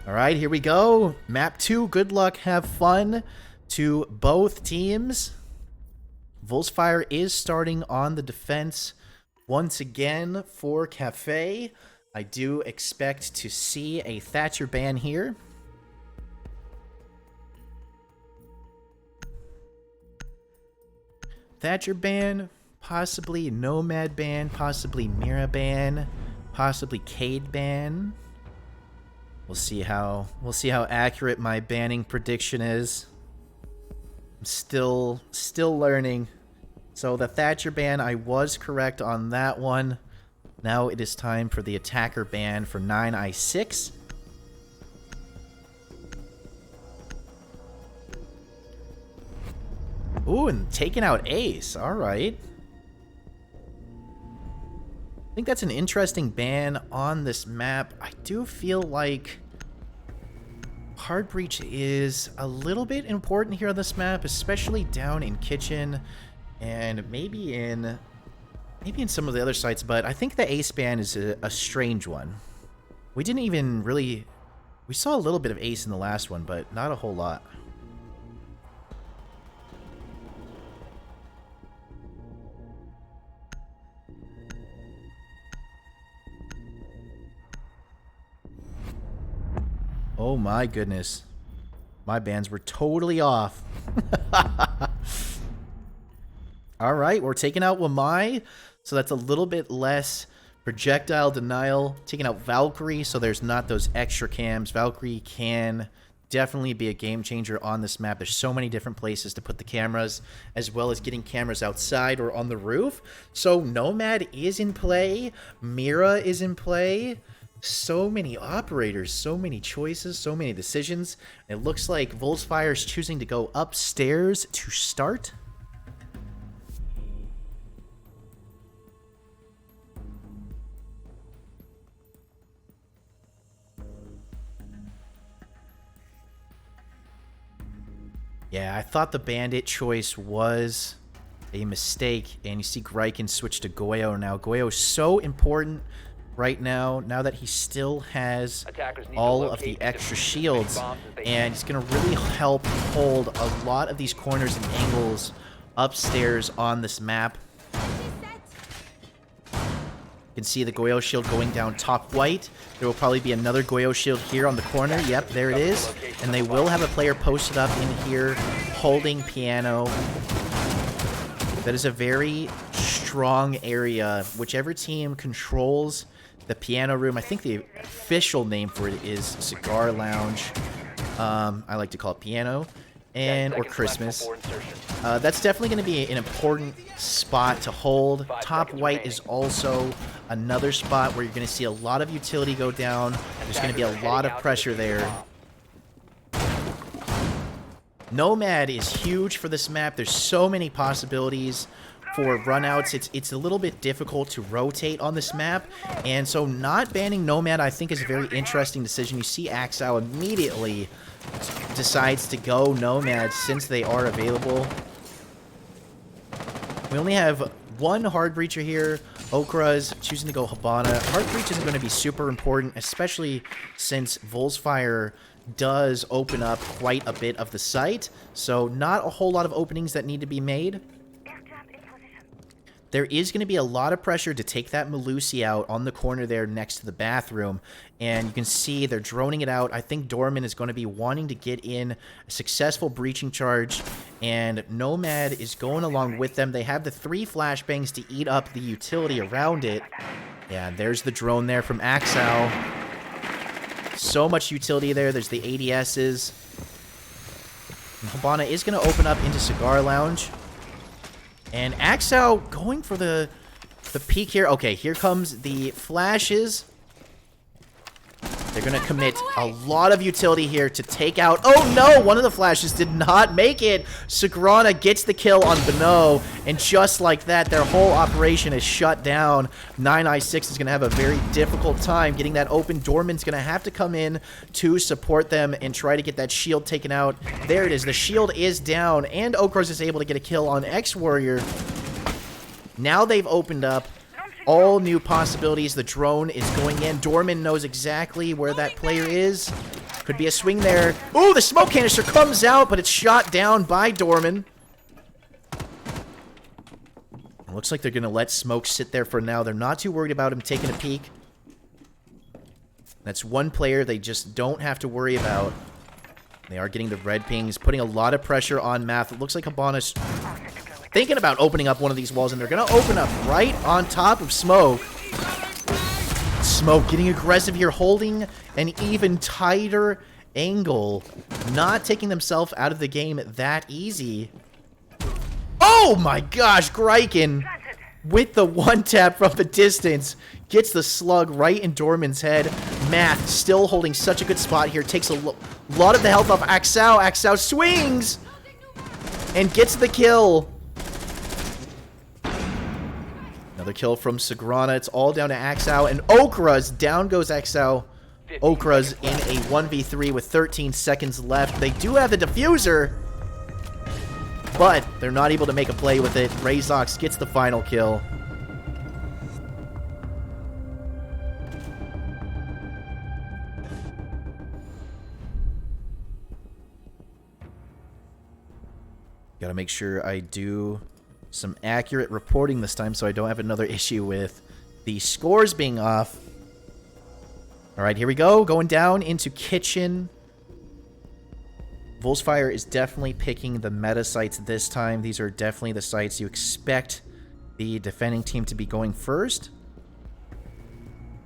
All right, here we go. Map 2, good luck, have fun to both teams. Volksfire is starting on the defense once again for Cafe. I do expect to see a Thatcher ban here. Thatcher ban, possibly Nomad ban, possibly Mira ban, possibly Cade ban. We'll see how accurate my banning prediction is. I'm still learning. So the Thatcher ban, I was correct on that one. Now it is time for the attacker ban for 9i6. Ooh, and taking out Ace. All right. think that's an interesting ban on this map. I do feel like hard breach is a little bit important here on this map, especially down in kitchen and maybe in some of the other sites, but I think the ace ban is a strange one. We didn't even really... We saw a little bit of ace in the last one, but not a whole lot. Oh my goodness. My bans were totally off. Alright, we're taking out Wamai, so that's a little bit less projectile denial. Taking out Valkyrie, so there's not those extra cams. Valkyrie can definitely be a game changer on this map. There's so many different places to put the cameras, as well as getting cameras outside or on the roof. So Nomad is in play. Mira is in play. So many operators, so many choices, so many decisions. It looks like Volksfire is choosing to go upstairs to start. Yeah, I thought the bandit choice was a mistake, and you see Greiken switch to Goyo now. Goyo is so important right now that he still has all of the extra shields, and he's going to really help hold a lot of these corners and angles upstairs on this map. You can see the Goyo shield going down top white. There will probably be another Goyo shield here on the corner. Yep, there it is. And they will have a player posted up in here holding piano. That is a very strong area. Whichever team controls the piano room, I think the official name for it is Cigar Lounge. I like to call it piano. Or Christmas. That's definitely going to be an important spot to hold. Top white is also another spot where you're going to see a lot of utility go down. There's going to be a lot of pressure there. Nomad is huge for this map. There's so many possibilities for runouts. It's a little bit difficult to rotate on this map, and so not banning Nomad I think is a very interesting decision. You see Axel immediately decides to go Nomad since they are available. We only have one hard breacher here. Okra's choosing to go Habana. Hard breach isn't going to be super important, especially since Volksfire does open up quite a bit of the site, so not a whole lot of openings that need to be made. There is going to be a lot of pressure to take that Malusi out on the corner there next to the bathroom. And you can see they're droning it out. I think Dorman is going to be wanting to get in a successful breaching charge. And Nomad is going along with them. They have the 3 flashbangs to eat up the utility around it. Yeah, there's the drone there from Axel. So much utility there. There's the ADSs. And Habana is going to open up into Cigar Lounge. And Axel going for the peek here. Okay, here comes the flashes. They're going to commit a lot of utility here to take out... Oh no! One of the flashes did not make it! Sagrana gets the kill on Beno, and just like that, their whole operation is shut down. 9i6 is going to have a very difficult time getting that open. Dorman's going to have to come in to support them and try to get that shield taken out. There it is. The shield is down, and Okros is able to get a kill on X-Warrior. Now they've opened up all new possibilities. The drone is going in. Dorman knows exactly where that player is. Could be a swing there. Ooh, the smoke canister comes out, but it's shot down by Dorman. It looks like they're going to let smoke sit there for now. They're not too worried about him taking a peek. That's one player they just don't have to worry about. They are getting the red pings, putting a lot of pressure on Math. It looks like Habana's thinking about opening up one of these walls, and they're going to open up right on top of Smoke. Smoke getting aggressive here, holding an even tighter angle, not taking themselves out of the game that easy. Oh my gosh, Greiken with the one tap from the distance gets the slug right in Dorman's head. Math still holding such a good spot here, takes a lot of the health off Axel. Axel swings and gets the kill. Now Another kill from Sagrana. It's all down to Axao. And Okra's. Down goes Axao. Okra's in a 1v3 with 13 seconds left. They do have the diffuser, but they're not able to make a play with it. Razox gets the final kill. Gotta make sure I do some accurate reporting this time so I don't have another issue with the scores being off. Alright, here we go. Going down into Kitchen. Volksfire is definitely picking the meta sites this time. These are definitely the sites you expect the defending team to be going first.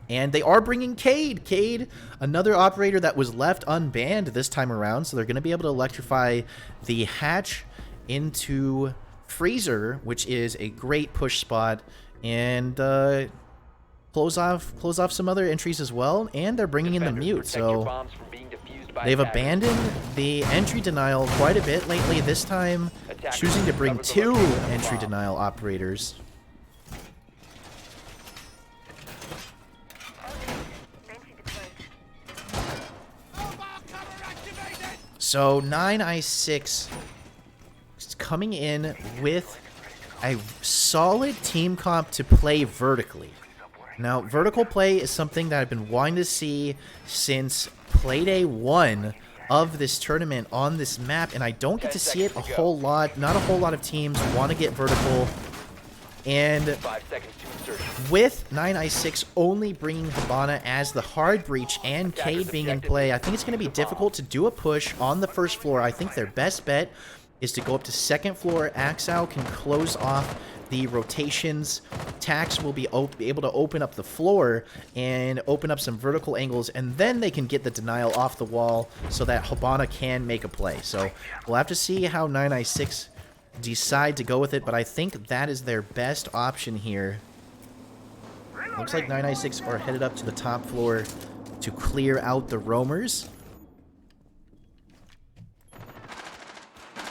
And they are bringing Cade. Cade, another operator that was left unbanned this time around. So they're going to be able to electrify the hatch into Freezer, which is a great push spot. And close off some other entries as well. And they're bringing in the mute. So they've abandoned the entry denial quite a bit lately. This time choosing to bring 2 entry denial operators. So 9i6 is coming in with a solid team comp to play vertically. Now, vertical play is something that I've been wanting to see since Playday 1 of this tournament on this map, and I don't get to see it a whole lot. Not a whole lot of teams want to get vertical. And with 9i6 only bringing Hibana as the hard breach and Cade being in play, I think it's going to be difficult to do a push on the first floor. I think their best bet is to go up to second floor. Axao can close off the rotations. Tax will be able to open up the floor and open up some vertical angles, and then they can get the denial off the wall so that Hibana can make a play. So we'll have to see how 9i6 decide to go with it, but I think that is their best option here. Looks like 9i6 are headed up to the top floor to clear out the roamers.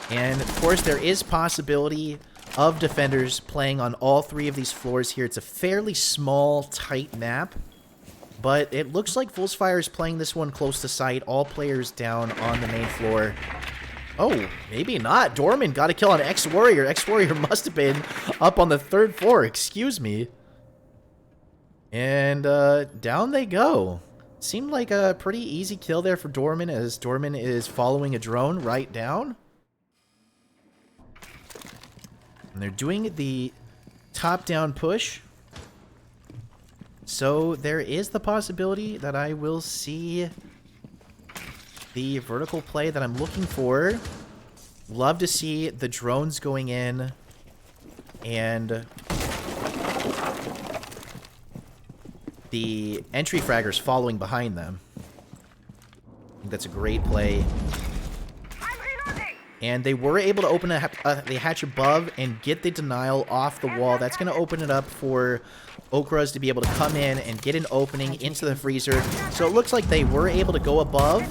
And of course there is possibility of defenders playing on all 3 of these floors here. It's a fairly small, tight map, but it looks like Volksfire is playing this one close to site. All players down on the main floor. Oh, maybe not. Dorman got a kill on X-Warrior. X-Warrior must have been up on the 3rd floor. Excuse me. And down they go. Seemed like a pretty easy kill there for Dorman, as Dorman is following a drone right down. And they're doing the top-down push. So there is the possibility that I will see the vertical play that I'm looking for. Love to see the drones going in and the entry fraggers following behind them. I think that's a great play. And they were able to open the hatch above and get the denial off the wall. That's going to open it up for Okras to be able to come in and get an opening into the freezer. So it looks like they were able to go above.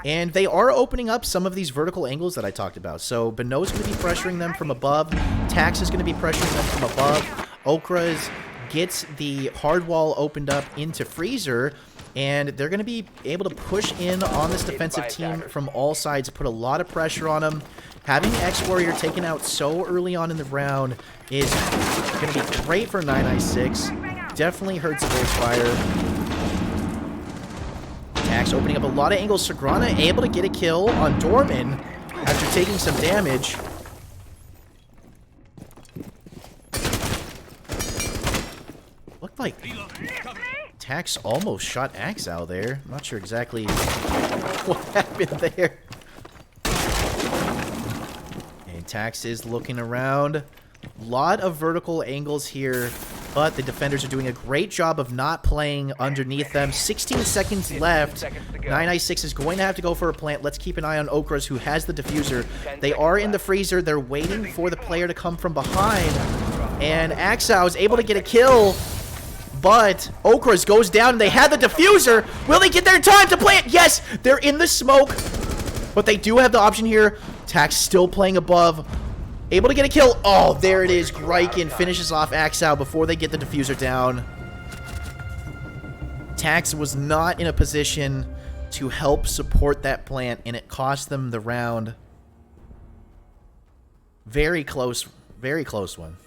And they are opening up some of these vertical angles that I talked about. So Beno's going to be pressuring them from above. Tax is going to be pressuring them from above. Okras gets the hard wall opened up into freezer. And they're going to be able to push in on this defensive team from all sides, put a lot of pressure on them. Having X-Warrior taken out so early on in the round is going to be great for 9i6. Definitely hurts Volksfire. Tax opening up a lot of angles. Sagrana able to get a kill on Dorman after taking some damage. Looked like Tax almost shot Axao there. I'm not sure exactly what happened there. And Tax is looking around. Lot of vertical angles here, but the defenders are doing a great job of not playing underneath them. 16 seconds left. 9i6 is going to have to go for a plant. Let's keep an eye on Okras, who has the diffuser. They are in the freezer. They're waiting for the player to come from behind. And Axao is able to get a kill. But Okras goes down, and they have the diffuser. Will they get there in time to plant? Yes, they're in the smoke. But they do have the option here. Tax still playing above. Able to get a kill. Oh, there it is. Greiken finishes off Axel before they get the diffuser down. Tax was not in a position to help support that plant, and it cost them the round. Very close one.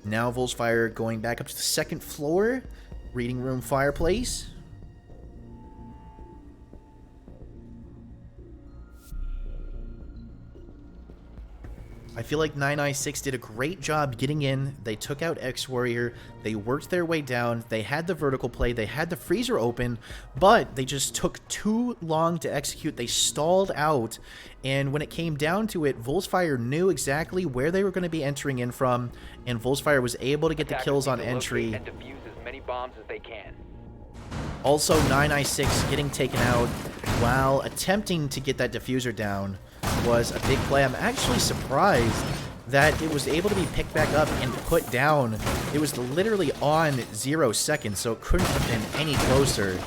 Now Volksfire going back up to the second floor. Reading room fireplace. I feel like 9i6 did a great job getting in. They took out X-Warrior. They worked their way down. They had the vertical play. They had the freezer open, but they just took too long to execute. They stalled out, and when it came down to it, Volksfire knew exactly where they were going to be entering in from, and Volksfire was able to get the kills on entry.
And defuse as many bombs as they can.
Also, 9i6 getting taken out while attempting to get that diffuser down was a big play. I'm actually surprised that it was able to be picked back up and put down. It was literally on 0 seconds, so it couldn't have been any closer.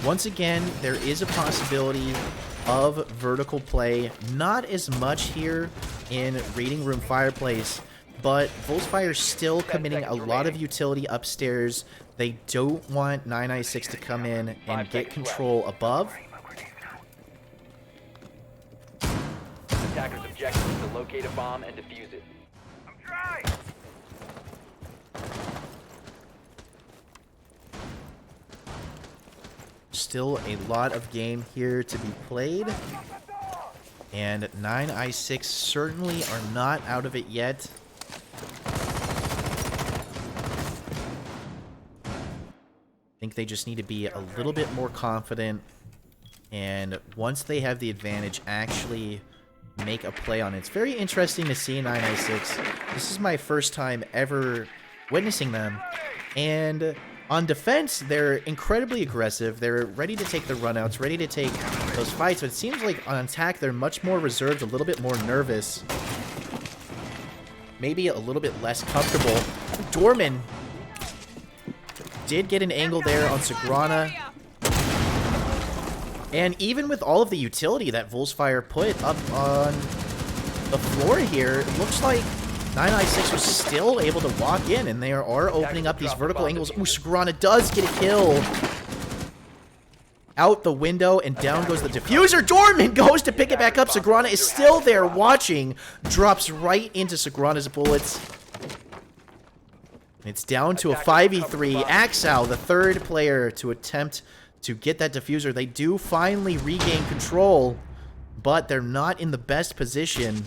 Once again, there is a possibility of vertical play. Not as much here in Reading Room Fireplace, but Volksfire still committing a lot of utility upstairs. They don't want 9i6 to come in and get control above.
Attackers' objective is to locate a bomb and defuse it. I'm trying.
Still a lot of game here to be played. And 9i6 certainly are not out of it yet. I think they just need to be a little bit more confident, and once they have the advantage, actually make a play on it. It's very interesting to see 9i6. This is my first time ever witnessing them, and on defense, they're incredibly aggressive. They're ready to take the runouts, ready to take those fights, but it seems like on attack, they're much more reserved, a little bit more nervous, maybe a little bit less comfortable. Dorman did get an angle there on Sagrana. And even with all of the utility that Volksfire put up on the floor here, it looks like 9i6 was still able to walk in, and they are opening up these vertical angles. Ooh, Sagrana does get a kill. Out the window, and down goes the diffuser. Dorman goes to pick it back up. Sagrana is still there watching. Drops right into Sagrana's bullets. It's down to a 5v3. Axel, the third player to attempt to get that diffuser. They do finally regain control, but they're not in the best position.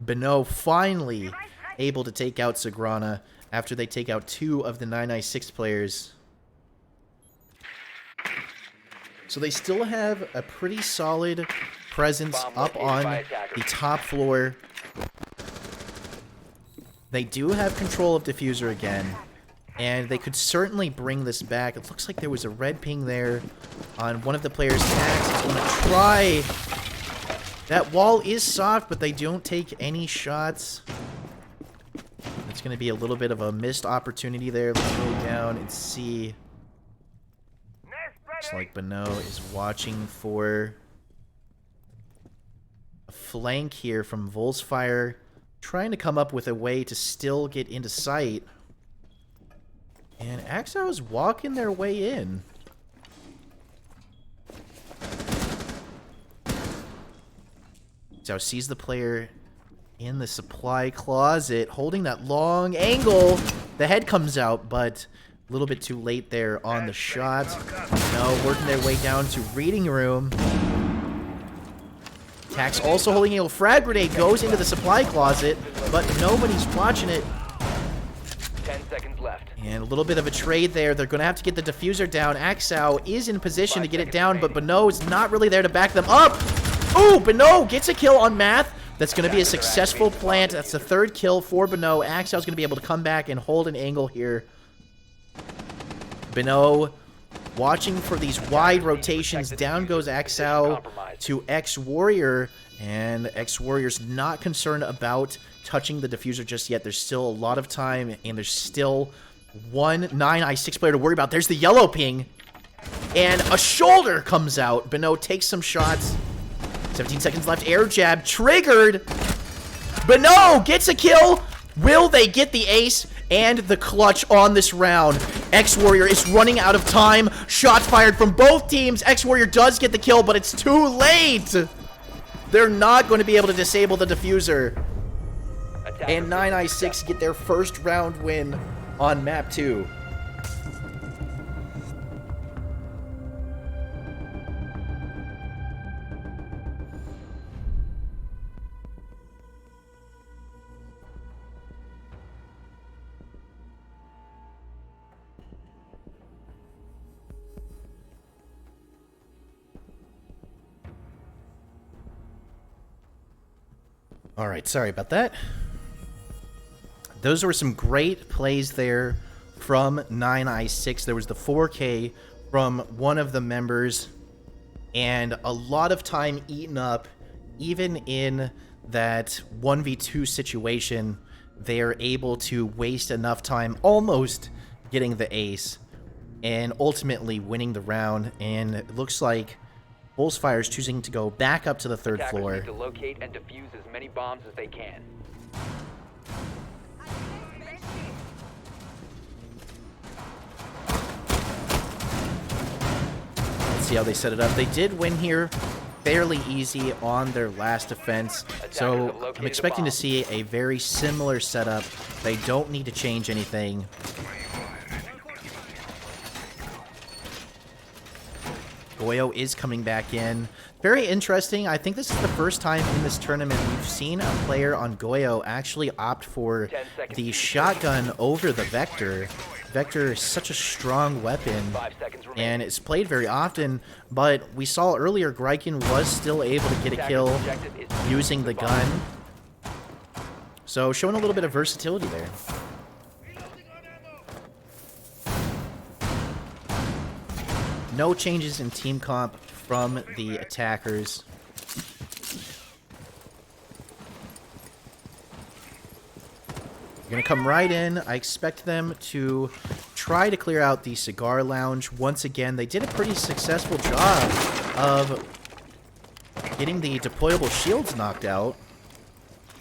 Beno finally able to take out Sagrana after they take out 2 of the 9i6 players. So they still have a pretty solid presence up on the top floor. They do have control of diffuser again, and they could certainly bring this back. It looks like there was a red ping there on one of the players' tags. He's going to try. That wall is soft, but they don't take any shots. It's going to be a little bit of a missed opportunity there. Let's go down and see. Looks like Beno is watching for a flank here from Volksfire, trying to come up with a way to still get into sight. And Axel is walking their way in. So sees the player in the supply closet, holding that long angle. The head comes out, but a little bit too late there on the shot. No, working their way down to reading room. Tax also holding a frag grenade, goes into the supply closet, but nobody's watching it.
10 seconds left.
And a little bit of a trade there. They're going to have to get the diffuser down. Axel is in position to get it down, but Beno is not really there to back them up. Ooh, Beno gets a kill on Math. That's going to be a successful plant. That's the third kill for Beno. Axel's going to be able to come back and hold an angle here. Beno watching for these wide rotations. Down goes Axel to X-Warrior, and X-Warrior's not concerned about touching the diffuser just yet. There's still a lot of time, and there's still one 9i6 player to worry about. There's the yellow ping. And a shoulder comes out. Beno takes some shots. 17 seconds left. Air jab triggered. Beno gets a kill. Will they get the ace and the clutch on this round? X-Warrior is running out of time. Shots fired from both teams. X-Warrior does get the kill, but it's too late. They're not going to be able to disable the diffuser. And 9i6 get their first round win on map 2. All right, sorry about that. Those were some great plays there from 9i6. There was the 4K from one of the members, and a lot of time eaten up. Even in that 1v2 situation, they are able to waste enough time almost getting the ace and ultimately winning the round. And it looks like Bullsfire is choosing to go back up to the third floor.
Need to locate and defuse as many bombs as they can.
Let's see how they set it up. They did win here fairly easy on their last offense, so I'm expecting to see a very similar setup. They don't need to change anything. Goyo is coming back in. Very interesting. I think this is the first time in this tournament we've seen a player on Goyo actually opt for the shotgun over the Vector. Vector is such a strong weapon, and it's played very often, but we saw earlier Grykin was still able to get a kill using the gun. So showing a little bit of versatility there. No changes in team comp from the attackers. They're going to come right in. I expect them to try to clear out the cigar lounge. Once again, they did a pretty successful job of getting the deployable shields knocked out,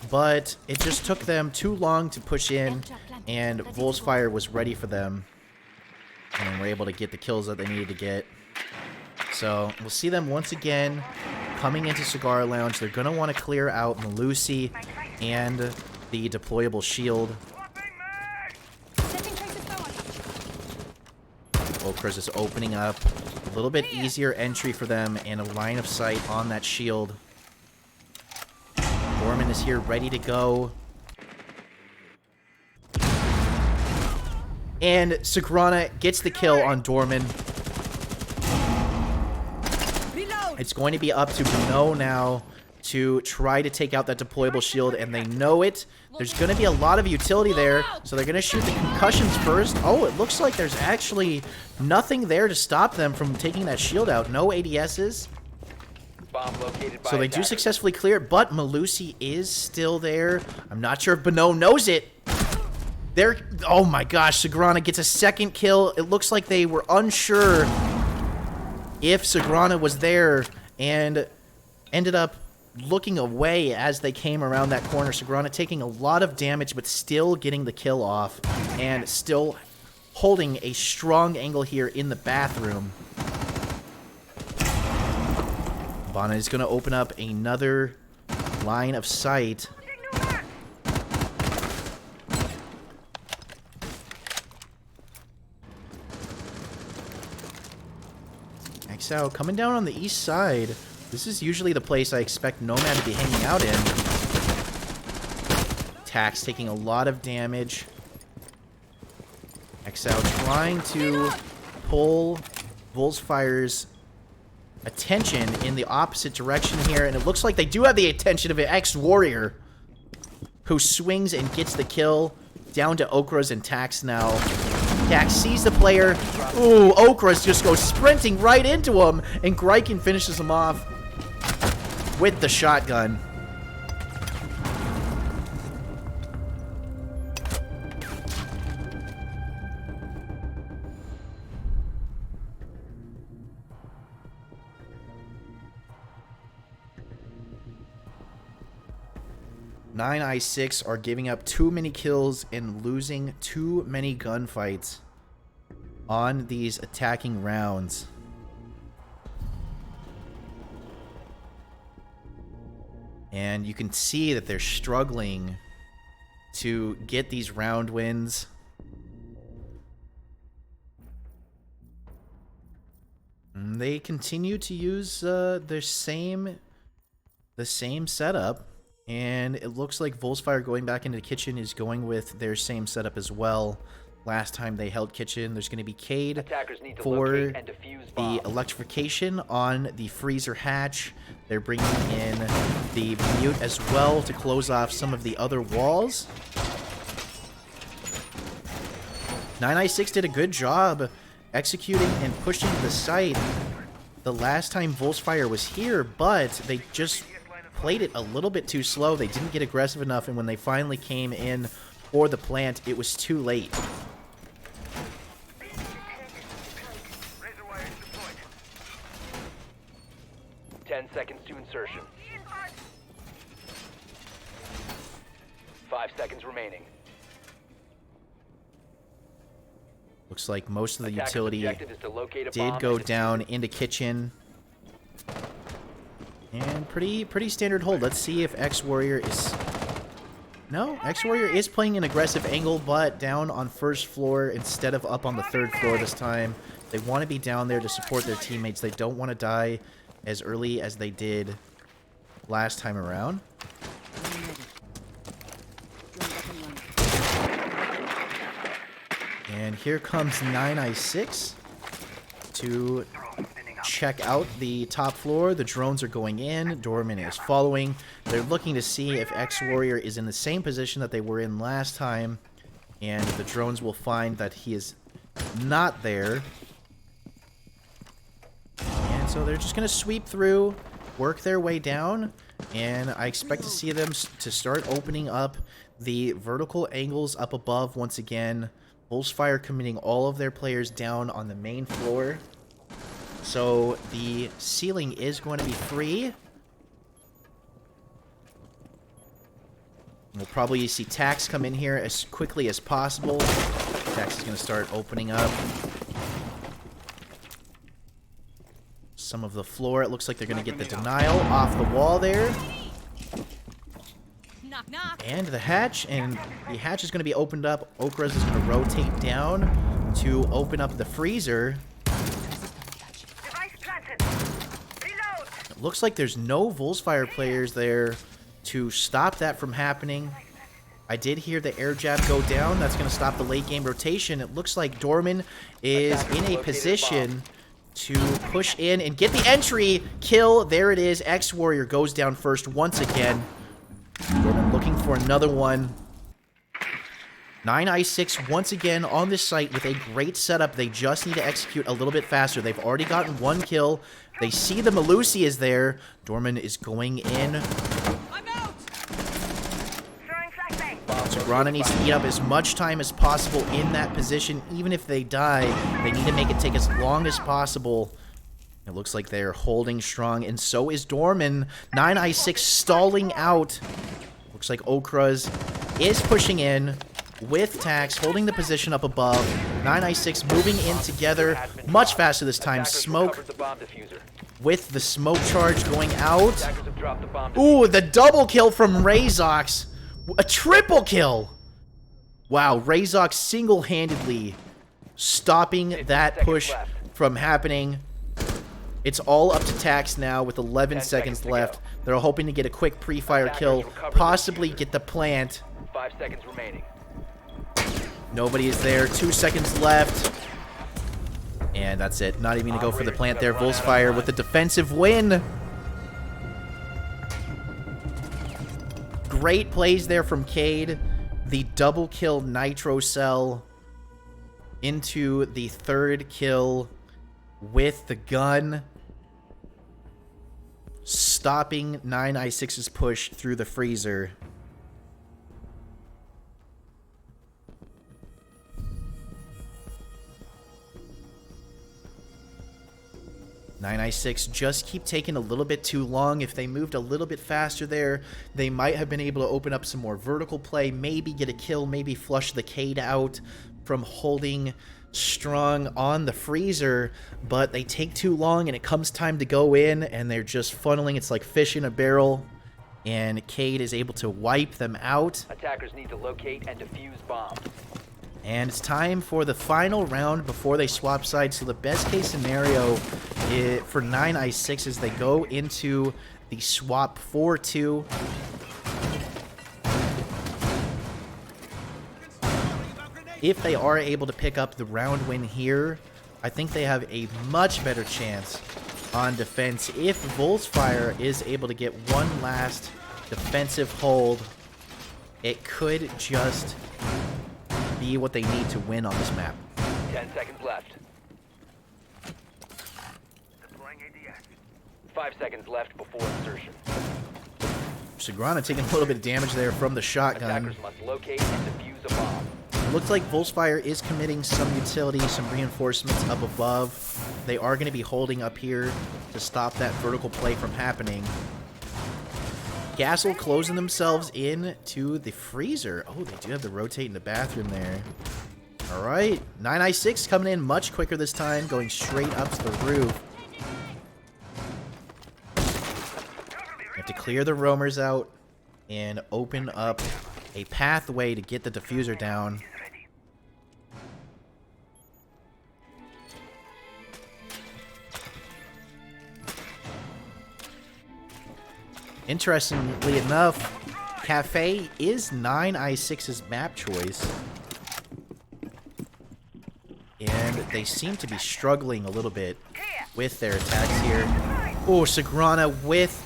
but it just took them too long to push in, and Bullsfire was ready for them. And were able to get the kills that they needed to get. So we'll see them once again coming into Cigar Lounge. They're going to want to clear out Malusi and the deployable shield. Okras is opening up. A little bit easier entry for them and a line of sight on that shield. Gorman is here ready to go. And Sagrana gets the kill on Dorman. It's going to be up to Beno now to try to take out that deployable shield, and they know it. There's going to be a lot of utility there, so they're going to shoot the concussions first. Oh, it looks like there's actually nothing there to stop them from taking that shield out. No ADSs. So they do successfully clear it, but Malusi is still there. I'm not sure if Beno knows it. Oh my gosh, Sagrana gets a second kill. It looks like they were unsure if Sagrana was there and ended up looking away as they came around that corner. Sagrana taking a lot of damage, but still getting the kill off and still holding a strong angle here in the bathroom. Bana is going to open up another line of sight. Out coming down on the east side. This is usually the place I expect Nomad to be hanging out in. Tax taking a lot of damage. XL trying to pull Bullsfire's attention in the opposite direction here, and it looks like they do have the attention of an X-Warrior who swings and gets the kill. Down to Okras and Tax now. Tax sees the player. Ooh, Okras just goes sprinting right into him, and Grykin finishes him off with the shotgun. 9i6 are giving up too many kills and losing too many gunfights on these attacking rounds. And you can see that they're struggling to get these round wins. And they continue to use the same setup. And it looks like Volksfire going back into the kitchen is going with their same setup as well. Last time they held kitchen, there's going to be Cade for the electrification on the freezer hatch. They're bringing in the mute as well to close off some of the other walls. 9i6 did a good job executing and pushing the site the last time Volksfire was here, but they just played it a little bit too slow. They didn't get aggressive enough, and when they finally came in for the plant, it was too late.
Seconds to insertion. 5 seconds remaining.
Looks like most of the utility did go down into kitchen. And pretty standard hold. Let's see if X-Warrior is... No, X-Warrior is playing an aggressive angle, but down on first floor instead of up on the third floor this time. They want to be down there to support their teammates. They don't want to die as early as they did last time around. And here comes 9i6 to check out the top floor. The drones are going in. Dorman is following. They're looking to see if X-Warrior is in the same position that they were in last time. And the drones will find that he is not there. So they're just going to sweep through, work their way down, and I expect to see them to start opening up the vertical angles up above once again. Volksfire committing all of their players down on the main floor. So the ceiling is going to be free. We'll probably see Tax come in here as quickly as possible. Tax is going to start opening up some of the floor. It looks like they're going to get the denial off the wall there. And the hatch, and the hatch is going to be opened up. Okras is going to rotate down to open up the freezer. It looks like there's no Volksfire players there to stop that from happening. I did hear the air jab go down. That's going to stop the late game rotation. It looks like Dorman is in a position to push in and get the entry kill. There it is. X-Warrior goes down first once again. Dorman looking for another one. 9i6 once again on this site with a great setup. They just need to execute a little bit faster. They've already gotten one kill. They see the Malusi is there. Dorman is going in. Sagrana needs to eat up as much time as possible in that position. Even if they die, they need to make it take as long as possible. It looks like they're holding strong, and so is Dorman. 9i6 stalling out. Looks like Okras is pushing in with Tax, holding the position up above. 9i6 moving in together much faster this time. Smoke with the smoke charge going out. Ooh, the double kill from Razox. A triple kill! Wow, Razox single-handedly stopping that push from happening. It's all up to Tax now with 11 seconds left. They're hoping to get a quick pre-fire kill, possibly get the plant.
5 seconds remaining.
Nobody is there. 2 seconds left. And that's it. Not even going to go for the plant there. Volksfire with the defensive win. Great plays there from Cade. The double kill Nitro Cell into the third kill with the gun. Stopping 9i6's push through the freezer. 9i6 just keep taking a little bit too long. If they moved a little bit faster there, they might have been able to open up some more vertical play, maybe get a kill, maybe flush the Cade out from holding strong on the freezer, but they take too long and it comes time to go in and they're just funneling. It's like fish in a barrel, and Cade is able to wipe them out.
Attackers need to locate and defuse bombs.
And it's time for the final round before they swap sides. So the best case scenario for 9i6 is they go into the swap 4-2. If they are able to pick up the round win here, I think they have a much better chance on defense. If Volksfire is able to get one last defensive hold, it could just be what they need to win on this map.
10 seconds left. 5 seconds left before insertion.
Sagrana taking a little bit of damage there from the shotgun.
Attackers must locate and defuse a bomb.
It looks like Volksfire is committing some utility, some reinforcements up above. They are going to be holding up here to stop that vertical play from happening. Castle closing themselves in to the freezer. Oh, they do have to rotate in the bathroom there. All right. 9i6 coming in much quicker this time, going straight up to the roof. You have to clear the roamers out and open up a pathway to get the diffuser down. Interestingly enough, Cafe is 9i6's map choice. And they seem to be struggling a little bit with their attacks here. Oh, Sagrana with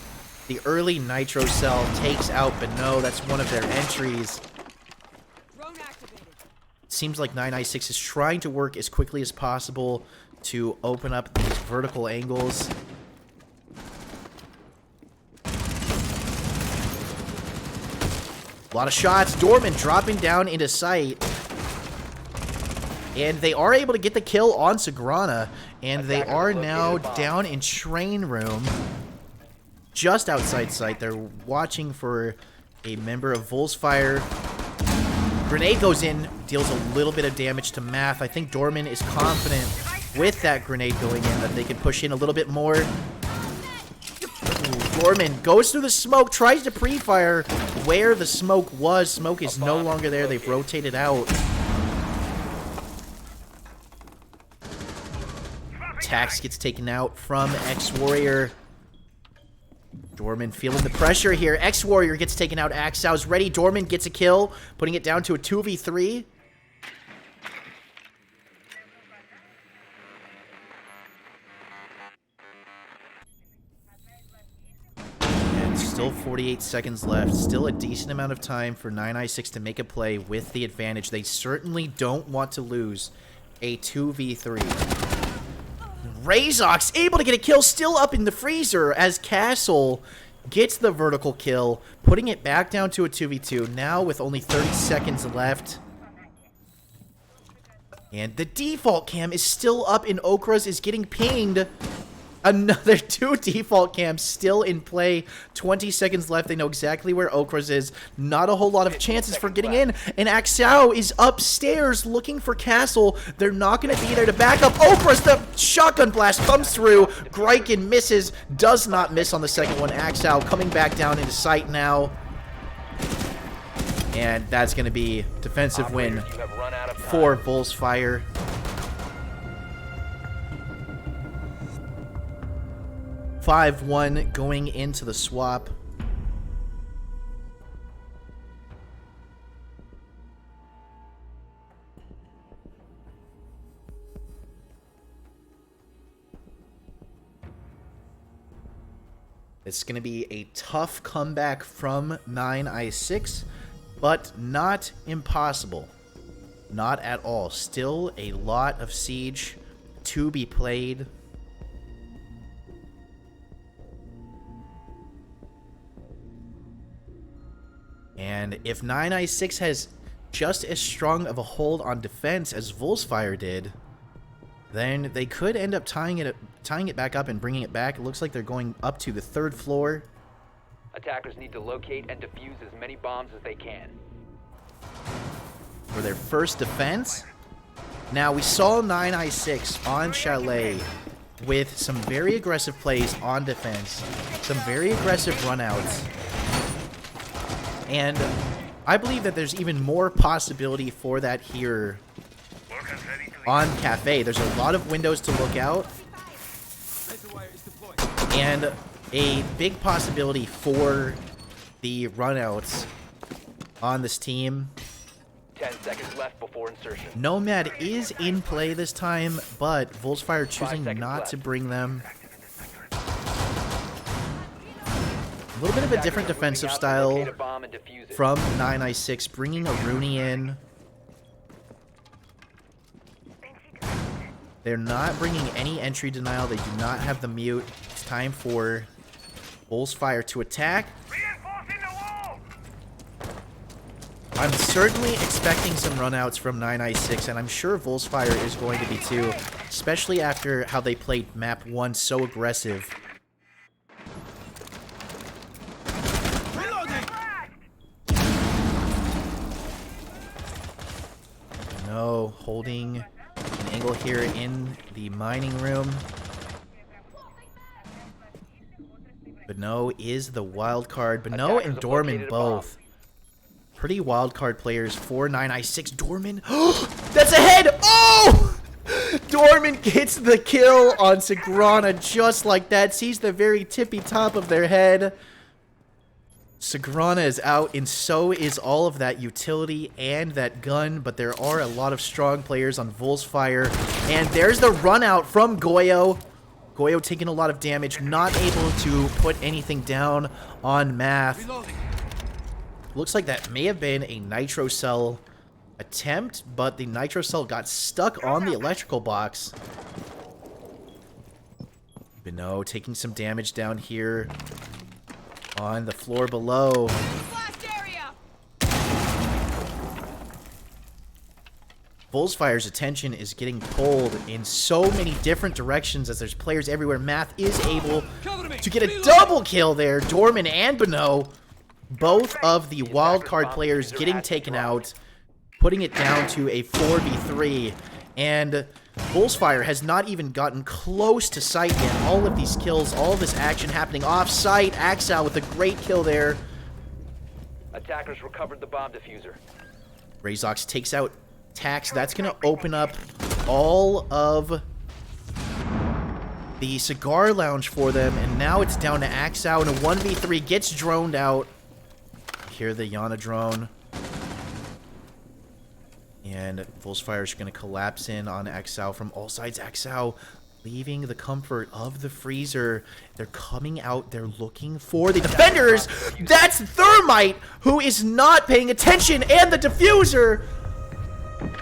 the early Nitro Cell takes out Beno. That's one of their entries. Seems like 9i6 is trying to work as quickly as possible to open up these vertical angles. A lot of shots. Dorman dropping down into sight. And they are able to get the kill on Sagrana. And they are now down in train room. Just outside sight. They're watching for a member of Volksfire. Grenade goes in. Deals a little bit of damage to Math. I think Dorman is confident with that grenade going in that they can push in a little bit more. Dorman goes through the smoke, tries to pre-fire where the smoke was. Smoke is no longer there. They've rotated out. Tax gets taken out from X-Warrior. Dorman feeling the pressure here. X-Warrior gets taken out. Axau's ready. Dorman gets a kill, putting it down to a 2v3. Still 48 seconds left. Still a decent amount of time for 9i6 to make a play with the advantage. They certainly don't want to lose a 2v3. Razox able to get a kill, still up in the freezer as Castle gets the vertical kill, putting it back down to a 2v2. Now with only 30 seconds left. And the default cam is still up, and Okra's is getting pinged. Another 2 default cams still in play. 20 seconds left. They know exactly where Okra's is. Not a whole lot of chances for getting in. And Axau is upstairs looking for Castle. They're not going to be there to back up. Okra's, the shotgun blast comes through. Greiken misses. Does not miss on the second one. Axau coming back down into sight now. And that's going to be defensive win for Volksfire. 5-1 going into the swap. It's going to be a tough comeback from 9i6, but not impossible. Not at all. Still a lot of siege to be played. And if 9i6 has just as strong of a hold on defense as Volksfire did, then they could end up tying it back up and bringing it back. It looks like they're going up to the 3rd floor.
Attackers need to locate and defuse as many bombs as they can.
For their first defense. Now, we saw 9i6 on Chalet with some very aggressive plays on defense, some very aggressive runouts, and I believe that there's even more possibility for that here on Cafe. There's a lot of windows to look out, and a big possibility for the runouts on this team.
10 seconds left before insertion.
Nomad is in play this time, but Volksfire choosing
5 seconds
not
left.
to bring them. A little bit of a different defensive style
Locate a bomb and defuse it.
from 9i6, bringing a Rooney in. They're not bringing any entry denial. They do not have the mute. It's time for Volksfire to attack. I'm certainly expecting some runouts from 9i6, and I'm sure Volksfire is going to be too, especially after how they played map 1 so aggressive. No, holding an angle here in the mining room. But no is the wild card. But no and Dorman both. Pretty wild card players for 9i6. Dorman. That's a head! Oh! Dorman gets the kill on Sagrana just like that. Sees the very tippy top of their head. Sagrana is out, and so is all of that utility and that gun, but there are a lot of strong players on Volksfire. And there's the run out from Goyo. Goyo taking a lot of damage, not able to put anything down on Math. Looks like that may have been a Nitro Cell attempt, but the Nitro Cell got stuck on the electrical box. Beno taking some damage down here on the floor below. Volksfire's attention is getting pulled in so many different directions as there's players everywhere. Math is able to get a double kill there. Dorman and Beno, both of the wildcard players getting taken out, putting it down to a 4v3. And Volksfire has not even gotten close to site yet. All of these kills, all of this action happening off-site. Axel with a great kill there.
Attackers recovered the bomb diffuser.
Razox takes out Tax. That's going to open up all of the cigar lounge for them. And now it's down to Axel, and a 1v3 gets droned out. Hear the Yana drone. And Volksfire is going to collapse in on Axel from all sides. Axel leaving the comfort of the freezer. They're coming out. They're looking for the defenders. That's Thermite, who is not paying attention. And the diffuser,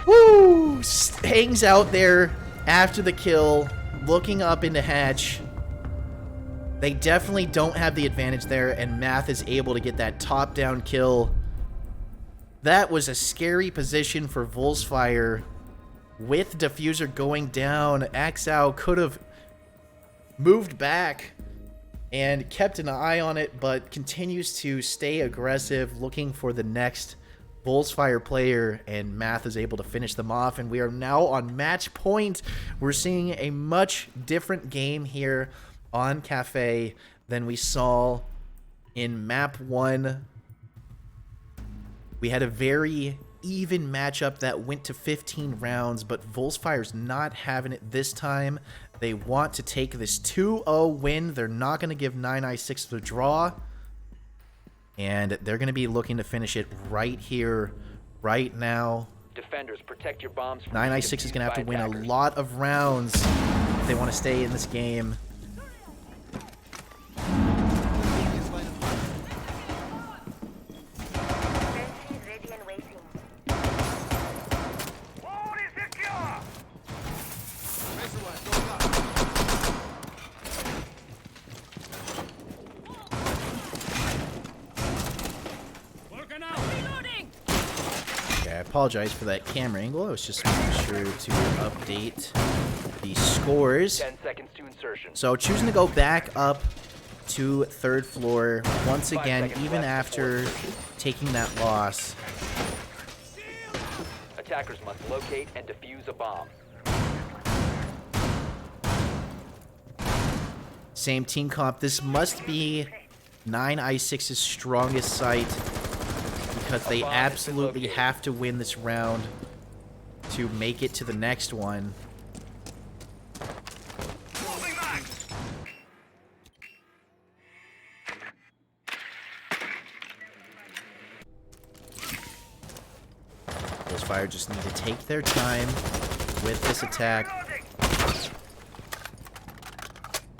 woo, hangs out there after the kill, looking up into hatch. They definitely don't have the advantage there, and Math is able to get that top-down kill. That was a scary position for Volksfire. With diffuser going down, Axel could have moved back and kept an eye on it, but continues to stay aggressive, looking for the next Volksfire player, and Math is able to finish them off, and we are now on match point. We're seeing a much different game here on Cafe than we saw in map 1. We had a very even matchup that went to 15 rounds, but Volksfire's not having it this time. They want to take this 2-0 win. They're not going to give 9i6 the draw, and they're going to be looking to finish it right here, right now.
Defenders, protect your bombs from
9i6 is going to have to win a lot of rounds if they want to stay in this game. apologize for that camera angle. I was just making sure to update the scores.
10 seconds to insertion.
So choosing to go back up to 3rd floor once
5
again,
seconds
even
left
after taking that loss.
Attackers must locate and defuse a bomb.
Same team comp. This must be 9i6's strongest site because they absolutely have to win this round to make it to the next one. Those fire just need to take their time with this attack.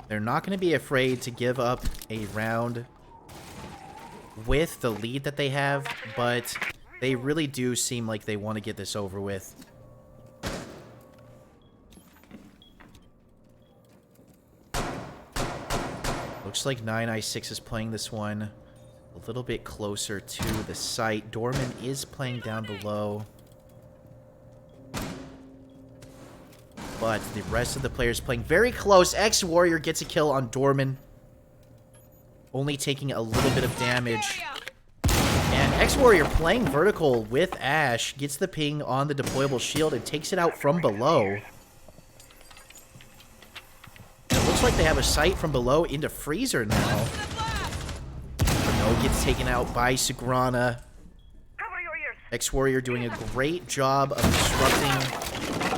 They're not going to be afraid to give up a round with the lead that they have, but they really do seem like they want to get this over with. Looks like 9i6 is playing this one a little bit closer to the site. Dorman is playing down below, but the rest of the players playing very close. X-Warrior gets a kill on Dorman, only taking a little bit of damage. And X-Warrior playing vertical with Ash gets the ping on the deployable shield and takes it out from below. It looks like they have a sight from below into Freezer now. Renault gets taken out by Sagrana. X-Warrior doing a great job of disrupting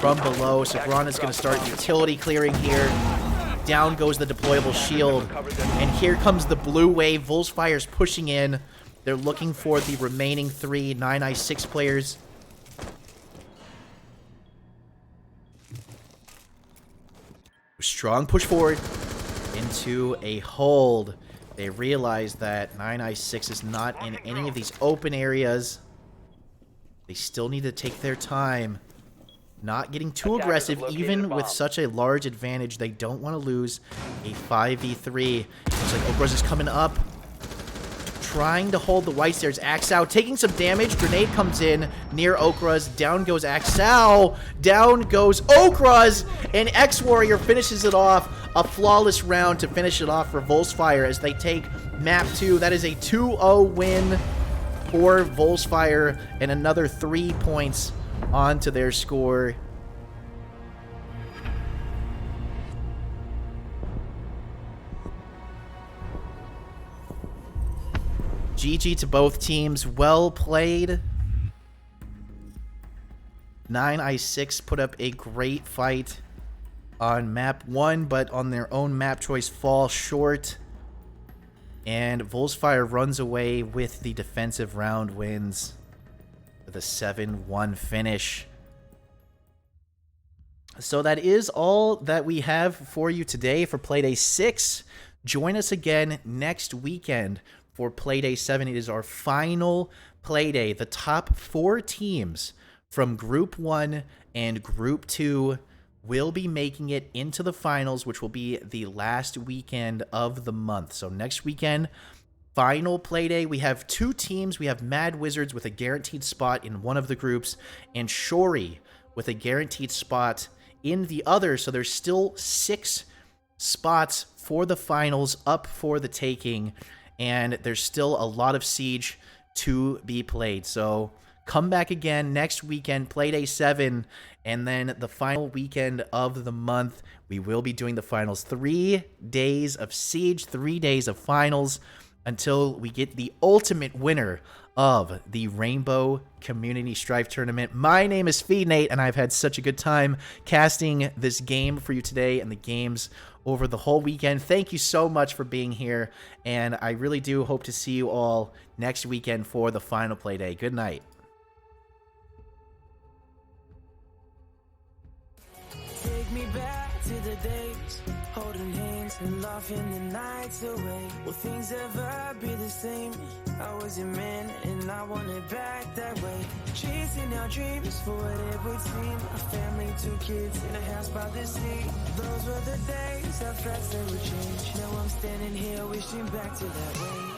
from below. Sagrana's going to start utility clearing here. Down goes the deployable shield. And here comes the blue wave. Volsfire's pushing in. They're looking for the remaining 3 9i6 players. Strong push forward into a hold. They realize that 9i6 is not in any of these open areas. They still need to take their time. Not getting too aggressive, even with such a large advantage. They don't want to lose a 5v3. Looks like Okros is coming up, trying to hold the white stairs. Axao taking some damage. Grenade comes in near Okras. Down goes Axao. Down goes Okras. And X-Warrior finishes it off. A flawless round to finish it off for Volsfire as they take map 2. That is a 2-0 win for Volsfire and another 3 points onto their score. GG to both teams. Well played. 9i6 put up a great fight on map 1, but on their own map choice fall short. And Volsfire runs away with the defensive round wins with a 7-1 finish. So that is all that we have for you today for Playday 6. Join us again next weekend for Playday 7. It is our final Playday. The top 4 teams from Group 1 and Group 2 will be making it into the finals, which will be the last weekend of the month. So next weekend, final Playday. We have 2 teams. We have Mad Wizards with a guaranteed spot in one of the groups, and Shori with a guaranteed spot in the other. So there's still 6 spots for the finals up for the taking, and there's still a lot of Siege to be played. So come back again next weekend, Playday 7, and then the final weekend of the month, we will be doing the finals. 3 days of Siege, 3 days of finals, until we get the ultimate winner of the Rainbow Community Strife Tournament. My name is FeedNate, and I've had such a good time casting this game for you today and the games over the whole weekend. Thank you so much for being here, and I really do hope to see you all next weekend for the final Playday. Good night.
Take me back to the days, holding hands and laughing the nights away. Will things ever be the same? I was your man and I want it back that way. Chasing our dreams for what it would seem. A family, 2 kids in a house by the sea. Those were the days I felt they would change. Now I'm standing here wishing back to that way.